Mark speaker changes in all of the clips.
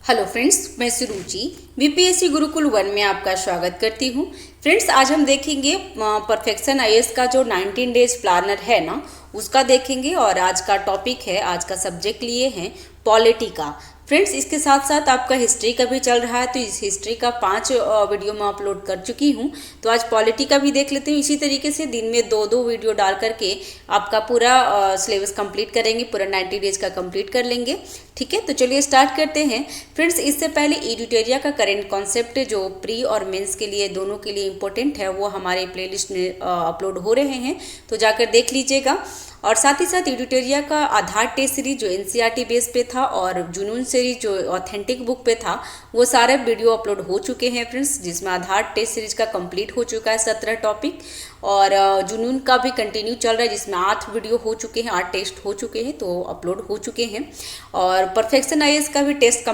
Speaker 1: Hello friends, मैं सुरुचि BPSC Gurukul 1 में आपका स्वागत करती हूँ। फ्रेंड्स, आज हम देखेंगे परफेक्शन आईएएस का जो 19 डेज प्लानर है ना, उसका देखेंगे। और आज का टॉपिक है, आज का सब्जेक्ट लिए हैं पॉलिटी का। फ्रेंड्स, इसके साथ साथ आपका हिस्ट्री का भी चल रहा है, तो इस हिस्ट्री का 5 वीडियो मैं अपलोड कर चुकी हूँ। तो आज पॉलिटी का भी देख लेते हैं। इसी तरीके से दिन में 2-2 वीडियो डाल करके आपका पूरा सिलेबस कंप्लीट करेंगे, पूरा 90 डेज का कंप्लीट कर लेंगे। ठीक है, तो चलिए स्टार्ट करते हैं। फ्रेंड्स, इससे पहले एडिटोरिया का करेंट कॉन्सेप्ट जो प्री और मेंस के लिए दोनों के लिए इम्पोर्टेंट है, वो हमारे प्लेलिस्ट में अपलोड हो रहे हैं, तो जाकर देख लीजिएगा। और साथ ही साथ एडिटोरिया का आधार टेस्ट सीरीज जो एनसीईआरटी बेस पे था और जुनून सीरीज जो ऑथेंटिक बुक पे था, वो सारे वीडियो अपलोड हो चुके हैं फ्रेंड्स, जिसमें आधार टेस्ट सीरीज का कंप्लीट हो चुका है 17 टॉपिक, और जुनून का भी कंटिन्यू चल रहा है, जिसमें 8 वीडियो हो चुके हैं, 8 टेस्ट हो चुके हैं, तो अपलोड हो चुके हैं। और परफेक्शन आईएएस का भी टेस्ट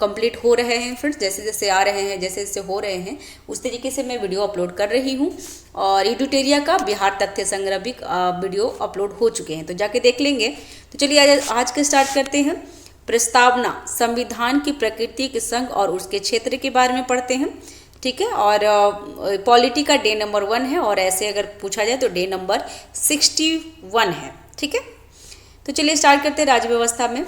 Speaker 1: कंप्लीट हो रहे हैं फ्रेंड्स, जैसे जैसे आ रहे हैं, जैसे जैसे हो रहे हैं, उस तरीके से मैं वीडियो अपलोड कर रही हूँ। और एडिटोरिया का बिहार तथ्य संग्रह भी वीडियो अपलोड हो चुके हैं, तो जाके देख लेंगे। तो चलिए आज के स्टार्ट करते हैं। प्रस्तावना, संविधान की प्रकृति के संघ और उसके क्षेत्र के बारे में पढ़ते हैं। ठीक है, और पॉलिटी का डे नंबर 1 है, और ऐसे अगर पूछा जाए तो डे नंबर 61 है। ठीक है, तो चलिए स्टार्ट करते हैं। राज्य व्यवस्था में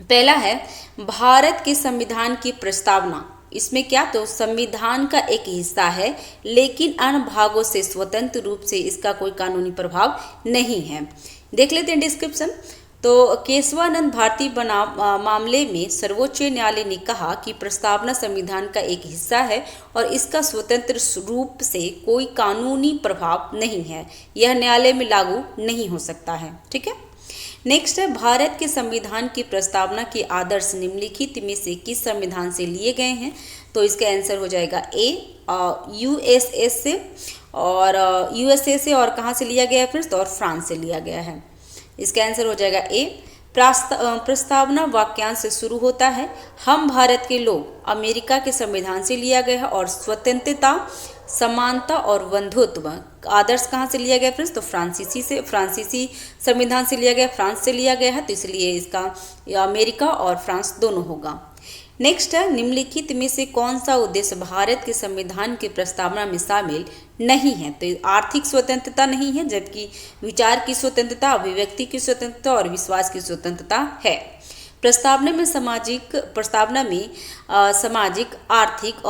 Speaker 1: पहला है भारत के संविधान की प्रस्तावना। इसमें क्या, तो संविधान का एक हिस्सा है, लेकिन अन्य भागों से स्वतंत्र रूप से इसका कोई कानूनी प्रभाव नहीं है। देख लेते हैं डिस्क्रिप्शन। तो केशवानंद भारती बनाम मामले में सर्वोच्च न्यायालय ने कहा कि प्रस्तावना संविधान का एक हिस्सा है और इसका स्वतंत्र रूप से कोई कानूनी प्रभाव नहीं है, यह न्यायालय में लागू नहीं हो सकता है। ठीक है, नेक्स्ट है भारत के संविधान की प्रस्तावना के आदर्श निम्नलिखित में से किस संविधान से लिए गए हैं, तो इसका आंसर हो जाएगा ए, यूएसए से, और यूएसए से, और कहाँ से लिया गया है फ्रेंड्स, तो और फ्रांस से लिया गया है। इसका आंसर हो जाएगा ए। प्रस्तावना वाक्यांश से शुरू होता है, हम भारत के लोग, अमेरिका के संविधान से लिया गया है, और स्वतंत्रता, समानता और बंधुत्व आदर्श कहाँ से लिया गया फ्रेंड्स, तो फ्रांसीसी संविधान से लिया गया, फ्रांस से लिया गया है, तो इसलिए इसका अमेरिका और फ्रांस दोनों होगा। नेक्स्ट है निम्नलिखित में से कौन सा उद्देश्य भारत के संविधान की प्रस्तावना में शामिल नहीं है, तो आर्थिक स्वतंत्रता नहीं है, जबकि विचार की स्वतंत्रता, अभिव्यक्ति की स्वतंत्रता और विश्वास की स्वतंत्रता है। प्रस्तावना में सामाजिक आर्थिक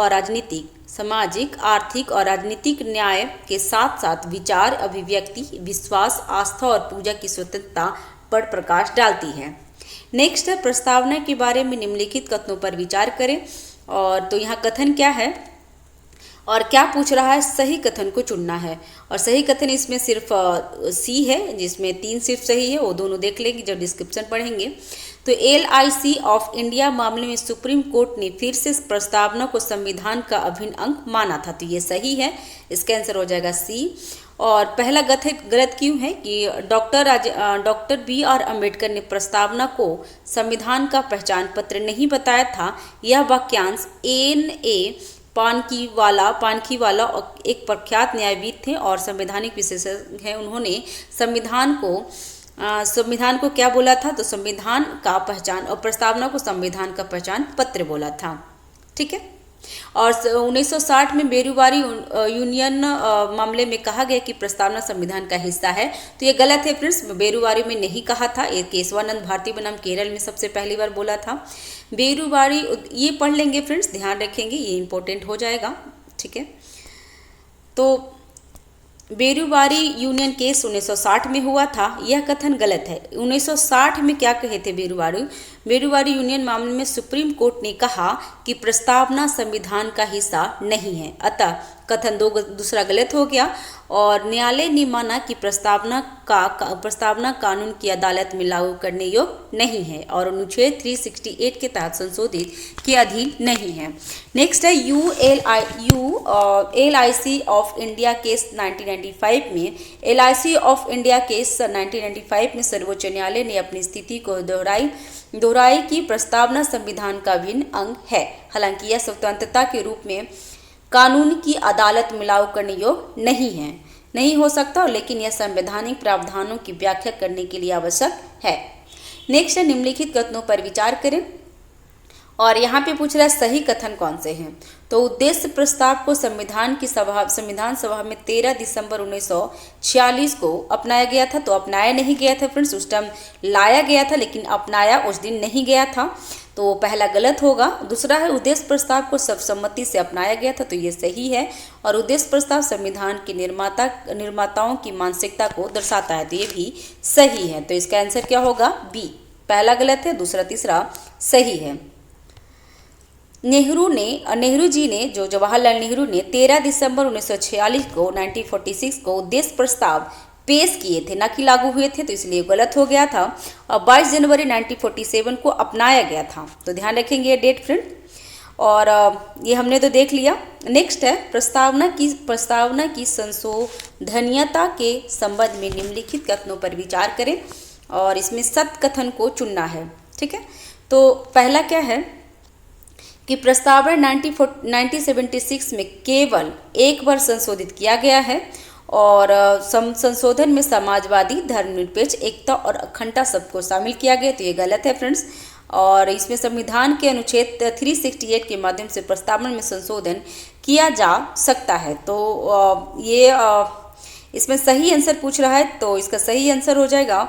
Speaker 1: और राजनीतिक न्याय के साथ साथ विचार, अभिव्यक्ति, विश्वास, आस्था और पूजा की स्वतंत्रता पर प्रकाश डालती है। नेक्स्ट है प्रस्तावना के बारे में निम्नलिखित कथनों पर विचार करें। और तो यहाँ कथन क्या है और क्या पूछ रहा है, सही कथन को चुनना है। और सही कथन इसमें सिर्फ सी है, जिसमें 3 सिर्फ सही है, वो दोनों देख लेंगे जब डिस्क्रिप्शन पढ़ेंगे। तो LIC ऑफ इंडिया मामले में सुप्रीम कोर्ट ने फिर से प्रस्तावना को संविधान का अभिन्न अंग माना था, तो ये सही है, इसका आंसर हो जाएगा सी। और पहला गलत क्यों है कि डॉक्टर BR अम्बेडकर ने प्रस्तावना को संविधान का पहचान पत्र नहीं बताया था। यह वाक्यांश NA पानखीवाला एक प्रख्यात न्यायविद थे और संवैधानिक विशेषज्ञ हैं। उन्होंने संविधान को क्या बोला था, तो संविधान का पहचान, और प्रस्तावना को संविधान का पहचान पत्र बोला था। ठीक है, और 1960 में बेरूवारी यूनियन मामले में कहा गया कि प्रस्तावना संविधान का हिस्सा है, तो ये गलत है फ्रेंड्स। बेरूवारी में नहीं कहा था, ये केशवानंद भारती बनाम केरल में सबसे पहली बार बोला था। बेरूवारी ये पढ़ लेंगे फ्रेंड्स, ध्यान रखेंगे, ये इंपॉर्टेंट हो जाएगा। ठीक है, तो बेरूवारी यूनियन केस 1960 में हुआ था, यह कथन गलत है। 1960 में क्या कहे थे बेरूवारी यूनियन मामले में सुप्रीम कोर्ट ने कहा कि प्रस्तावना संविधान का हिस्सा नहीं है, अतः कथन दूसरा गलत हो गया। और न्यायालय ने माना कि प्रस्तावना कानून की अदालत में लागू करने योग्य नहीं है और अनुच्छेद 368 के तहत संशोधित के अधीन नहीं है। नेक्स्ट है LIC ऑफ इंडिया केस 1995 में LIC ऑफ इंडिया केस 1995 में सर्वोच्च न्यायालय ने अपनी स्थिति को दोहराई कि प्रस्तावना संविधान का अभिन्न अंग है। हालांकि यह स्वतंत्रता के रूप में कानून की अदालत में लागू करने योग्य नहीं हो सकता, लेकिन यह संवैधानिक प्रावधानों की व्याख्या करने के लिए आवश्यक है। नेक्स्ट है निम्नलिखित कथनों पर विचार करें। और यहाँ पे पूछ रहा है सही कथन कौन से हैं। तो उद्देश्य प्रस्ताव को संविधान सभा में 13 दिसंबर 1946 को अपनाया गया था। तो अपनाया नहीं गया था फ्रेंड्स, उस टाइम लाया गया था लेकिन अपनाया उस दिन नहीं गया था, तो पहला गलत होगा। दूसरा है उद्देश्य प्रस्ताव को सर्वसम्मति से अपनाया गया था, तो ये सही है। और उद्देश्य प्रस्ताव संविधान के निर्माताओं की मानसिकता को दर्शाता है, तो ये भी सही है। तो इसका आंसर क्या होगा? बी। पहला गलत है, दूसरा तीसरा सही है। नेहरू जी ने जो जवाहरलाल नेहरू ने 13 दिसंबर 1946 को 1946 को उद्देश्य प्रस्ताव पेश किए थे, ना कि लागू हुए थे, तो इसलिए गलत हो गया था। और 22 जनवरी 1947 को अपनाया गया था, तो ध्यान रखेंगे ये डेट फ्रेंड। और ये हमने तो देख लिया। नेक्स्ट है प्रस्तावना की संशोधनीयता के संबंध में निम्नलिखित कथनों पर विचार करें, और इसमें सत्य कथन को चुनना है। ठीक है, तो पहला क्या है कि प्रस्तावना 1976 में केवल एक बार संशोधित किया गया है, और संशोधन में समाजवादी, धर्मनिरपेक्ष, एकता और अखंडता सबको शामिल किया गया, तो ये गलत है फ्रेंड्स। और इसमें संविधान के अनुच्छेद 368 के माध्यम से प्रस्तावना में संशोधन किया जा सकता है, तो ये इसमें सही आंसर पूछ रहा है, तो इसका सही आंसर हो जाएगा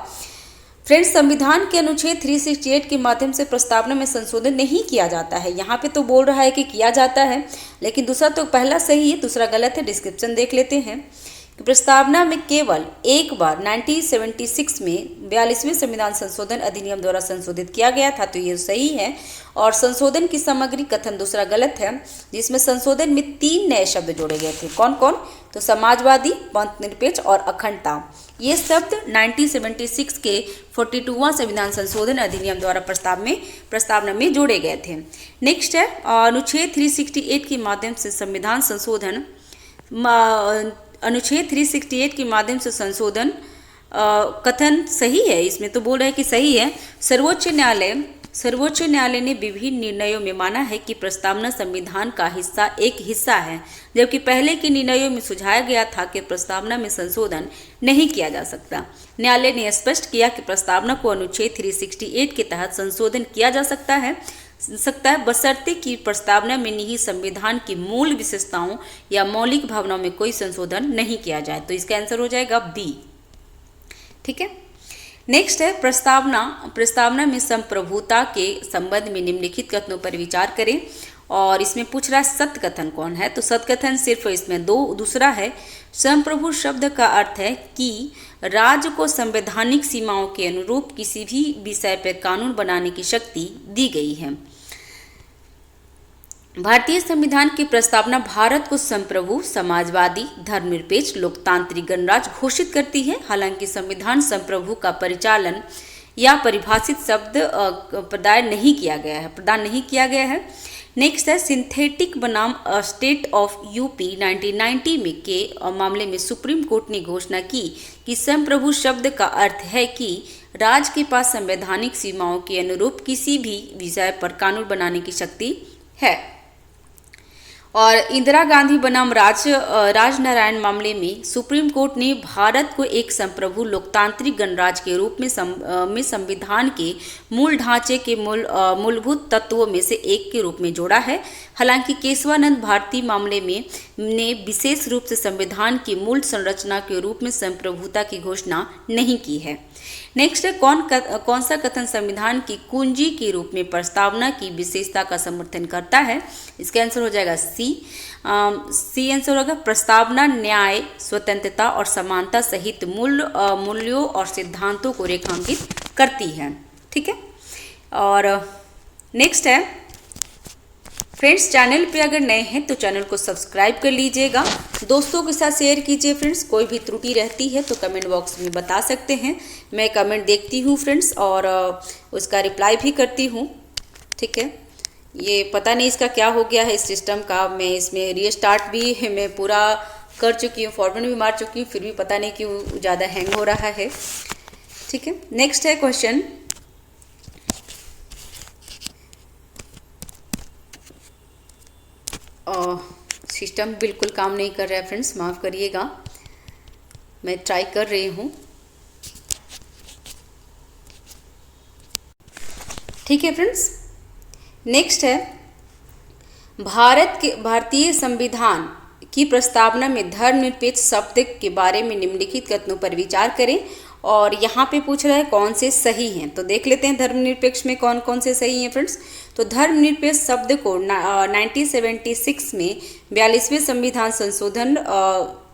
Speaker 1: फ्रेंड्स, संविधान के अनुच्छेद 368 के माध्यम से प्रस्तावना में संशोधन नहीं किया जाता है। यहाँ पे तो बोल रहा है कि किया जाता है, लेकिन दूसरा तो पहला सही है, दूसरा गलत है। डिस्क्रिप्शन देख लेते हैं कि प्रस्तावना में केवल एक बार 1976 में 42वें संविधान संशोधन अधिनियम द्वारा संशोधित किया गया था, तो ये सही है। और संशोधन की सामग्री कथन दूसरा गलत है, जिसमें संशोधन में 3 नए शब्द जोड़े गए थे। कौन कौन? तो समाजवादी, पंथ निरपेक्ष और अखंडता। ये शब्द 1976 के 42वां संविधान संशोधन अधिनियम द्वारा प्रस्तावना में जोड़े गए थे। नेक्स्ट है अनुच्छेद 368 के माध्यम से संविधान संशोधन अनुच्छेद 368 के माध्यम से संशोधन कथन सही है, इसमें तो बोल रहे हैं कि सही है। सर्वोच्च न्यायालय ने विभिन्न निर्णयों में माना है कि प्रस्तावना संविधान का एक हिस्सा है, जबकि पहले के निर्णयों में सुझाया गया था कि प्रस्तावना में संशोधन नहीं किया जा सकता। न्यायालय ने स्पष्ट किया कि प्रस्तावना को अनुच्छेद 368 के तहत संशोधन किया जा सकता है बशर्ते कि प्रस्तावना में निहित संविधान की मूल विशेषताओं या मौलिक भावनाओं में कोई संशोधन नहीं किया जाए, तो इसका आंसर हो जाएगा बी। ठीक है, नेक्स्ट है प्रस्तावना में संप्रभुता के संबंध में निम्नलिखित कथनों पर विचार करें, और इसमें पूछ रहा है सत्य कथन कौन है। तो सत्य कथन सिर्फ इसमें दूसरा है। संप्रभु शब्द का अर्थ है कि राज्य को संवैधानिक सीमाओं के अनुरूप किसी भी विषय पर कानून बनाने की शक्ति दी गई है। भारतीय संविधान की प्रस्तावना भारत को संप्रभु, समाजवादी, धर्मनिरपेक्ष, लोकतांत्रिक गणराज्य घोषित करती है। हालांकि संविधान संप्रभु का परिचालन या परिभाषित शब्द प्रदान नहीं किया गया है। नेक्स्ट है सिंथेटिक बनाम स्टेट ऑफ यूपी 1990 में के मामले में सुप्रीम कोर्ट ने घोषणा की कि संप्रभु शब्द का अर्थ है कि राज्य के पास संवैधानिक सीमाओं के अनुरूप किसी भी विषय पर कानून बनाने की शक्ति है। और इंदिरा गांधी बनाम राजनारायण मामले में सुप्रीम कोर्ट ने भारत को एक संप्रभु लोकतांत्रिक गणराज्य के रूप में संविधान के मूल ढांचे के मूलभूत तत्वों में से एक के रूप में जोड़ा है। हालांकि केशवानंद भारती मामले में ने विशेष रूप से संविधान की मूल संरचना के रूप में संप्रभुता की घोषणा नहीं की है। नेक्स्ट है कौन सा कथन संविधान की कुंजी के रूप में प्रस्तावना की विशेषता का समर्थन करता है। इसका आंसर हो जाएगा सी आंसर होगा। प्रस्तावना न्याय, स्वतंत्रता और समानता सहित मूल्यों और सिद्धांतों को रेखांकित करती है। ठीक है, और नेक्स्ट है फ्रेंड्स, चैनल पे अगर नए हैं तो चैनल को सब्सक्राइब कर लीजिएगा, दोस्तों के साथ शेयर कीजिए फ्रेंड्स। कोई भी त्रुटि रहती है तो कमेंट बॉक्स में बता सकते हैं, मैं कमेंट देखती हूँ फ्रेंड्स और उसका रिप्लाई भी करती हूँ। ठीक है, ये पता नहीं इसका क्या हो गया है इस सिस्टम का, मैं इसमें रीस्टार्ट भी मैं पूरा कर चुकी हूँ, फॉरवर्ड भी मार चुकी हूँ, फिर भी पता नहीं क्यों ज़्यादा हैंग हो रहा है। ठीक है, नेक्स्ट है क्वेश्चन, सिस्टम बिल्कुल काम नहीं कर रहा है फ्रेंड्स, माफ़ करिएगा, मैं ट्राई कर रही हूँ। ठीक है फ्रेंड्स, नेक्स्ट है भारतीय संविधान की प्रस्तावना में धर्मनिरपेक्ष शब्द के बारे में निम्नलिखित कथनों पर विचार करें। और यहाँ पे पूछ रहा है कौन से सही हैं, तो देख लेते हैं धर्मनिरपेक्ष में कौन कौन से सही हैं फ्रेंड्स। तो धर्मनिरपेक्ष शब्द को 1976 में 42वें संविधान संशोधन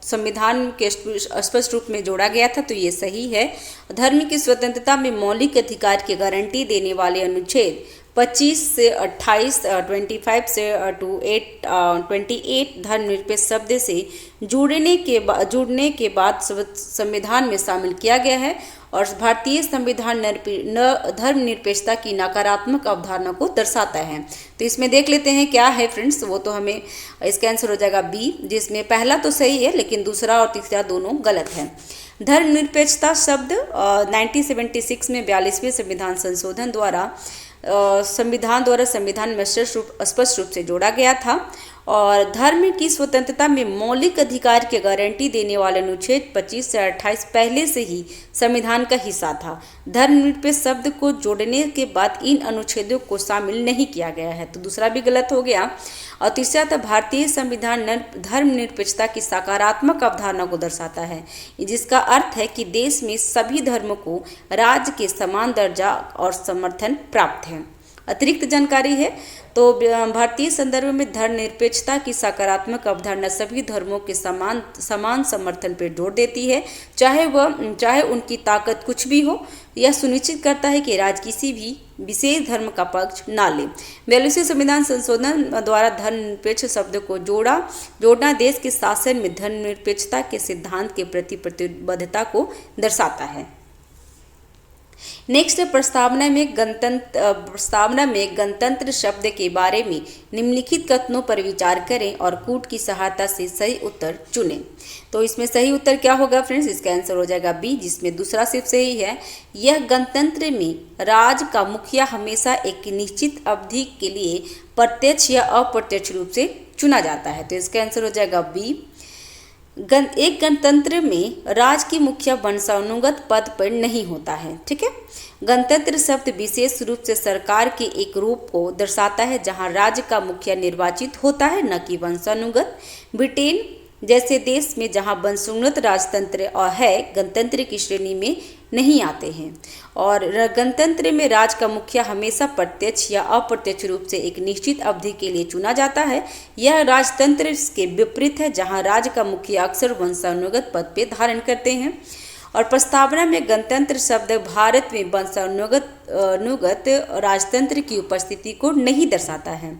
Speaker 1: संविधान के स्पष्ट रूप में जोड़ा गया था, तो ये सही है। धर्म की स्वतंत्रता में मौलिक अधिकार की गारंटी देने वाले अनुच्छेद 25 से 28, 25 से 28 धर्मनिरपेक्ष शब्द से जुड़ने के बाद संविधान में शामिल किया गया है और भारतीय संविधान धर्मनिरपेक्षता की नकारात्मक अवधारणा को दर्शाता है। तो इसमें देख लेते हैं क्या है फ्रेंड्स, वो तो हमें इसका आंसर हो जाएगा बी, जिसमें पहला तो सही है लेकिन दूसरा और तीसरा दोनों गलत है। धर्मनिरपेक्षता शब्द 1976 में 42वें संविधान संशोधन द्वारा संविधान में स्पष्ट रूप से जोड़ा गया था और धर्म की स्वतंत्रता में मौलिक अधिकार की गारंटी देने वाले अनुच्छेद 25 से 28 पहले से ही संविधान का हिस्सा था। धर्मनिरपेक्ष शब्द को जोड़ने के बाद इन अनुच्छेदों को शामिल नहीं किया गया है, तो दूसरा भी गलत हो गया। और तीसरा था भारतीय संविधान धर्मनिरपेक्षता की सकारात्मक अवधारणा को दर्शाता है, जिसका अर्थ है कि देश में सभी धर्मों को राज्य के समान दर्जा और समर्थन प्राप्त है। अतिरिक्त जानकारी है तो भारतीय संदर्भ में धर्मनिरपेक्षता की सकारात्मक अवधारणा सभी धर्मों के समान समर्थन पर जोर देती है, चाहे उनकी ताकत कुछ भी हो। यह सुनिश्चित करता है कि राज्य किसी भी विशेष धर्म का पक्ष ना ले। 42वें संविधान संशोधन द्वारा धर्मनिरपेक्ष शब्द को जोड़ना देश के शासन में धर्मनिरपेक्षता के सिद्धांत के प्रति प्रतिबद्धता को दर्शाता है। नेक्स्ट प्रस्तावना में गणतंत्र शब्द के बारे में निम्नलिखित कथनों पर विचार करें और कूट की सहायता से सही उत्तर चुनें। तो इसमें सही उत्तर क्या होगा फ्रेंड्स, इसका आंसर हो जाएगा बी, जिसमें दूसरा सिर्फ सही है। यह गणतंत्र में राज का मुखिया हमेशा एक निश्चित अवधि के लिए प्रत्यक्ष या अप्रत्यक्ष रूप से चुना जाता है, तो इसका आंसर हो जाएगा बी। एक गणतंत्र में राज की मुखिया वंशानुगत पद पर नहीं होता है, ठीक है। गणतंत्र शब्द विशेष रूप से सरकार के एक रूप को दर्शाता है जहां राज्य का मुखिया निर्वाचित होता है, न कि वंशानुगत। ब्रिटेन जैसे देश में जहां वंशानुगत राजतंत्र है गणतंत्र की श्रेणी में नहीं आते हैं। और गणतंत्र में राज का मुखिया हमेशा प्रत्यक्ष या अप्रत्यक्ष रूप से एक निश्चित अवधि के लिए चुना जाता है। यह राजतंत्र के विपरीत है जहां राज का मुखिया अक्सर वंशानुगत पद पे धारण करते हैं। और प्रस्तावना में गणतंत्र शब्द भारत में वंशानुगत राजतंत्र की उपस्थिति को नहीं दर्शाता है।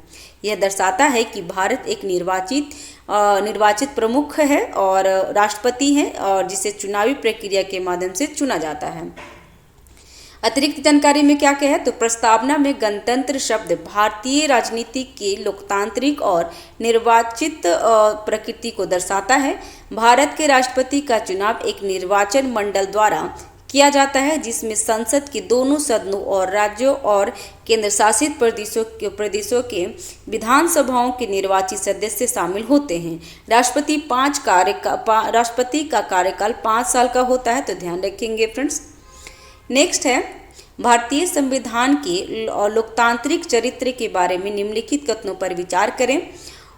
Speaker 1: यह दर्शाता है कि भारत एक निर्वाचित प्रमुख है और राष्ट्रपति है और जिसे चुनावी प्रक्रिया के माध्यम से चुना जाता है। अतिरिक्त जानकारी में क्या है, तो प्रस्तावना में गणतंत्र शब्द भारतीय राजनीति के लोकतांत्रिक और निर्वाचित प्रकृति को दर्शाता है। भारत के राष्ट्रपति का चुनाव एक निर्वाचन मंडल द्वारा किया जाता है जिसमें संसद के दोनों सदनों और राज्यों और केंद्र शासित प्रदेशों के विधानसभाओं के निर्वाचित सदस्य शामिल होते हैं। राष्ट्रपति का कार्यकाल 5 साल का होता है, तो ध्यान रखेंगे फ्रेंड्स। नेक्स्ट है भारतीय संविधान के लोकतांत्रिक चरित्र के बारे में निम्नलिखित कथनों पर विचार करें।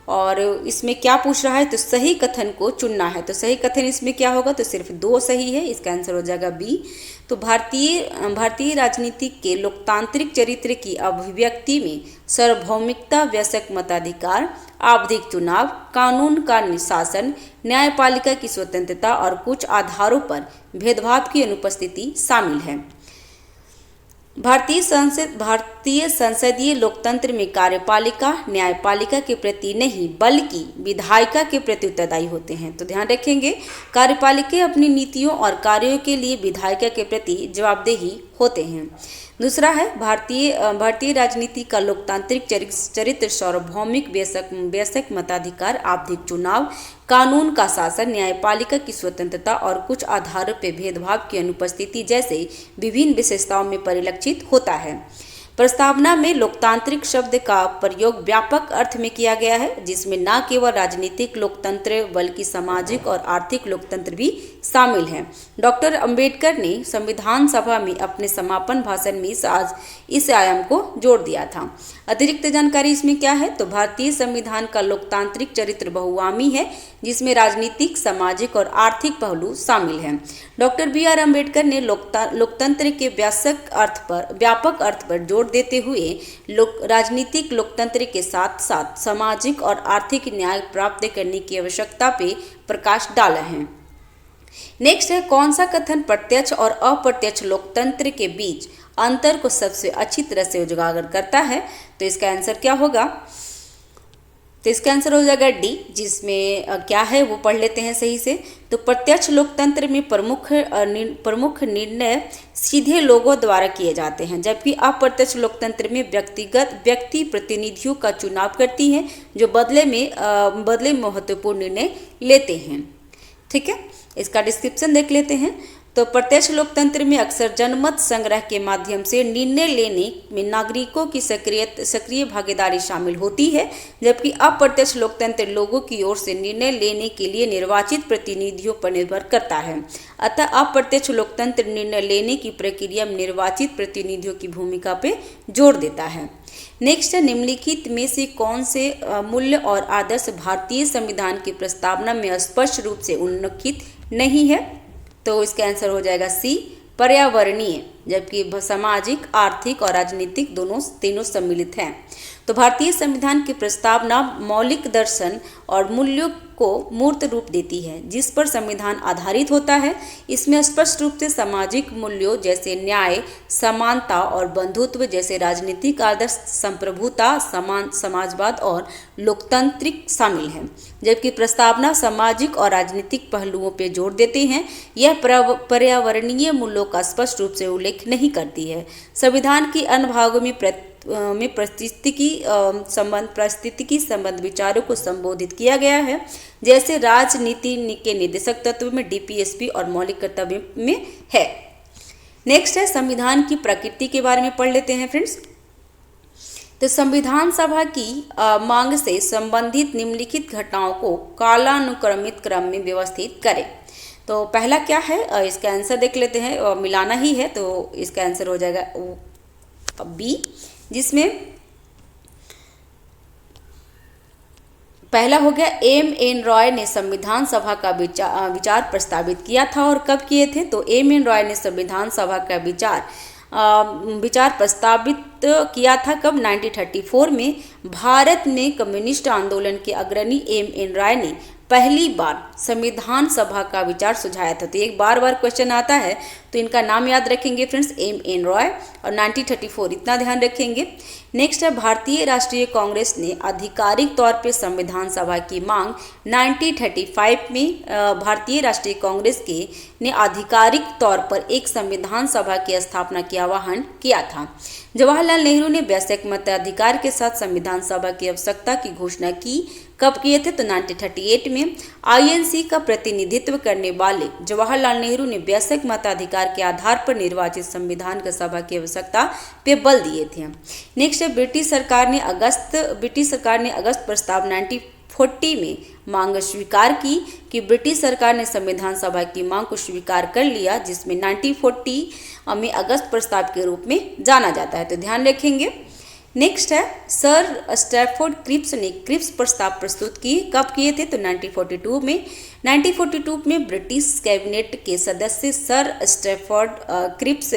Speaker 1: और इसमें क्या पूछ रहा है, तो सही कथन को चुनना है। तो सही कथन इसमें क्या होगा, तो सिर्फ 2 सही है, इसका आंसर हो जाएगा बी। तो भारतीय राजनीति के लोकतांत्रिक चरित्र की अभिव्यक्ति में सार्वभौमिकता, वयस्क मताधिकार, आवधिक चुनाव, कानून का शासन, न्यायपालिका की स्वतंत्रता और कुछ आधारों पर भेदभाव की अनुपस्थिति शामिल है। भारतीय संसदीय लोकतंत्र में कार्यपालिका न्यायपालिका के प्रति नहीं बल्कि विधायिका के प्रति उत्तरदायी होते हैं, तो ध्यान रखेंगे। कार्यपालिका अपनी नीतियों और कार्यों के लिए विधायिका के प्रति जवाबदेही होते हैं। दूसरा है भारतीय राजनीति का लोकतांत्रिक चरित्र सार्वभौमिक, वयस्क मताधिकार, आवधिक चुनाव, कानून का शासन, न्यायपालिका की स्वतंत्रता और कुछ आधारों पर भेदभाव की अनुपस्थिति जैसे विभिन्न विशेषताओं में परिलक्षित होता है। प्रस्तावना में लोकतांत्रिक शब्द का प्रयोग व्यापक अर्थ में किया गया है, जिसमें न केवल राजनीतिक लोकतंत्र बल्कि सामाजिक और आर्थिक लोकतंत्र भी शामिल है। डॉक्टर अंबेडकर ने संविधान सभा में अपने समापन भाषण में इस आयाम को जोड़ दिया था। अतिरिक्त जानकारी इसमें क्या है, तो भारतीय संविधान का लोकतांत्रिक चरित्र बहुआयामी है, जिसमें राजनीतिक, सामाजिक और आर्थिक पहलू शामिल हैं। Doctor B R. अम्बेडकर ने लोकतंत्र के व्यापक अर्थ पर जोर देते हुए राजनीतिक लोकतंत्र के साथ साथ सामाजिक और आर्थिक न्याय प्राप्त करने की आवश्यकता पर प्रकाश डाला है। नेक्स्ट है, कौन सा कथन प्रत्यक्ष और अप्रत्यक्ष लोकतंत्र के बीच अंतर को सबसे अच्छी तरह से उजागर करता है, तो इसका आंसर क्या होगा, तो इसका आंसर हो जाएगा डी, जिसमें क्या है वो पढ़ लेते हैं सही से। तो प्रत्यक्ष लोकतंत्र में प्रमुख निर्णय सीधे लोगों द्वारा किए जाते हैं, जबकि अप्रत्यक्ष लोकतंत्र में व्यक्ति प्रतिनिधियों का चुनाव करती है, जो बदले में महत्वपूर्ण निर्णय लेते हैं। ठीक है, इसका डिस्क्रिप्शन देख लेते हैं। तो प्रत्यक्ष लोकतंत्र में अक्सर जनमत संग्रह के माध्यम से निर्णय लेने में नागरिकों की सक्रिय भागीदारी शामिल होती है, जबकि अप्रत्यक्ष लोकतंत्र लोगों की ओर से निर्णय लेने के लिए निर्वाचित प्रतिनिधियों पर निर्भर करता है। अतः अप्रत्यक्ष लोकतंत्र निर्णय लेने की प्रक्रिया में निर्वाचित प्रतिनिधियों की भूमिका पर जोर देता है। नेक्स्ट है, निम्नलिखित में से कौन से मूल्य और आदर्श भारतीय संविधान की प्रस्तावना में स्पष्ट रूप से उल्लिखित नहीं है, तो इसका आंसर हो जाएगा सी, पर्यावरणीय, जबकि सामाजिक, आर्थिक और राजनीतिक तीनों सम्मिलित हैं। तो भारतीय संविधान की प्रस्तावना मौलिक दर्शन और मूल्यों को मूर्त रूप देती है, जिस पर संविधान आधारित होता है। इसमें स्पष्ट रूप से सामाजिक मूल्यों जैसे न्याय, समानता और बंधुत्व जैसे राजनीतिक आदर्श, संप्रभुता, समाजवाद और लोकतांत्रिक शामिल हैं, जबकि प्रस्तावना सामाजिक और राजनीतिक पहलुओं पर जोर देते हैं। यह पर्यावरणीय मूल्यों का स्पष्ट रूप से उल्लेख नहीं करती है। संविधान के अन्य भागों में पारिस्थितिकी संबंध विचारों को संबोधित किया गया है, जैसे राजनीति के निर्देशक तत्व में डीपीएसपी और मौलिक कर्तव्य में है। नेक्स्ट है, संविधान की प्रकृति के बारे में पढ़ लेते हैं फ्रेंड्स। तो संविधान सभा की मांग से संबंधित निम्नलिखित घटनाओं को कालानुक्रमित क्रम में व्यवस्थित करें। तो पहला क्या है, इसका आंसर देख लेते हैं, मिलाना ही है, तो इसका आंसर हो जाएगा बी, जिसमें पहला हो गया एम.एन. रॉय ने संविधान सभा का विचार प्रस्तावित किया था। और कब किए थे, तो एम.एन. रॉय ने संविधान सभा का विचार प्रस्तावित किया था कब, 1934 में। भारत में कम्युनिस्ट आंदोलन के अग्रणी एम.एन. रॉय ने पहली बार संविधान सभा का विचार सुझाया था। तो एक बार क्वेश्चन आता है, तो इनका नाम याद रखेंगे फ्रेंड्स, एम.एन. रॉय और 1934, इतना ध्यान रखेंगे। नेक्स्ट है, भारतीय राष्ट्रीय कांग्रेस ने आधिकारिक तौर पर संविधान सभा की मांग 1935 में भारतीय राष्ट्रीय कांग्रेस ने आधिकारिक तौर पर एक संविधान सभा की स्थापना की आह्वान किया था। जवाहरलाल नेहरू ने वैश्विक मताधिकार के साथ संविधान सभा की आवश्यकता की घोषणा की। कब किए थे, तो 1938 में। आईएनसी का प्रतिनिधित्व करने वाले जवाहरलाल नेहरू ने वैश्विक मताधिकार के आधार पर निर्वाचित संविधान का सभा की आवश्यकता पे बल दिए थे। नेक्स्ट है, ब्रिटिश सरकार ने अगस्त प्रस्ताव 1940 में मांग स्वीकार की कि ब्रिटिश सरकार ने संविधान सभा की मांग को स्वीकार कर लिया, जिसमें 1940 में अगस्त प्रस्ताव के रूप में जाना जाता है, तो ध्यान रखेंगे। नेक्स्ट है, सर स्टैफोर्ड क्रिप्स ने क्रिप्स प्रस्ताव प्रस्तुत किए। कब किए थे, तो 1942 में। 1942 में ब्रिटिश कैबिनेट के सदस्य सर स्टैफोर्ड क्रिप्स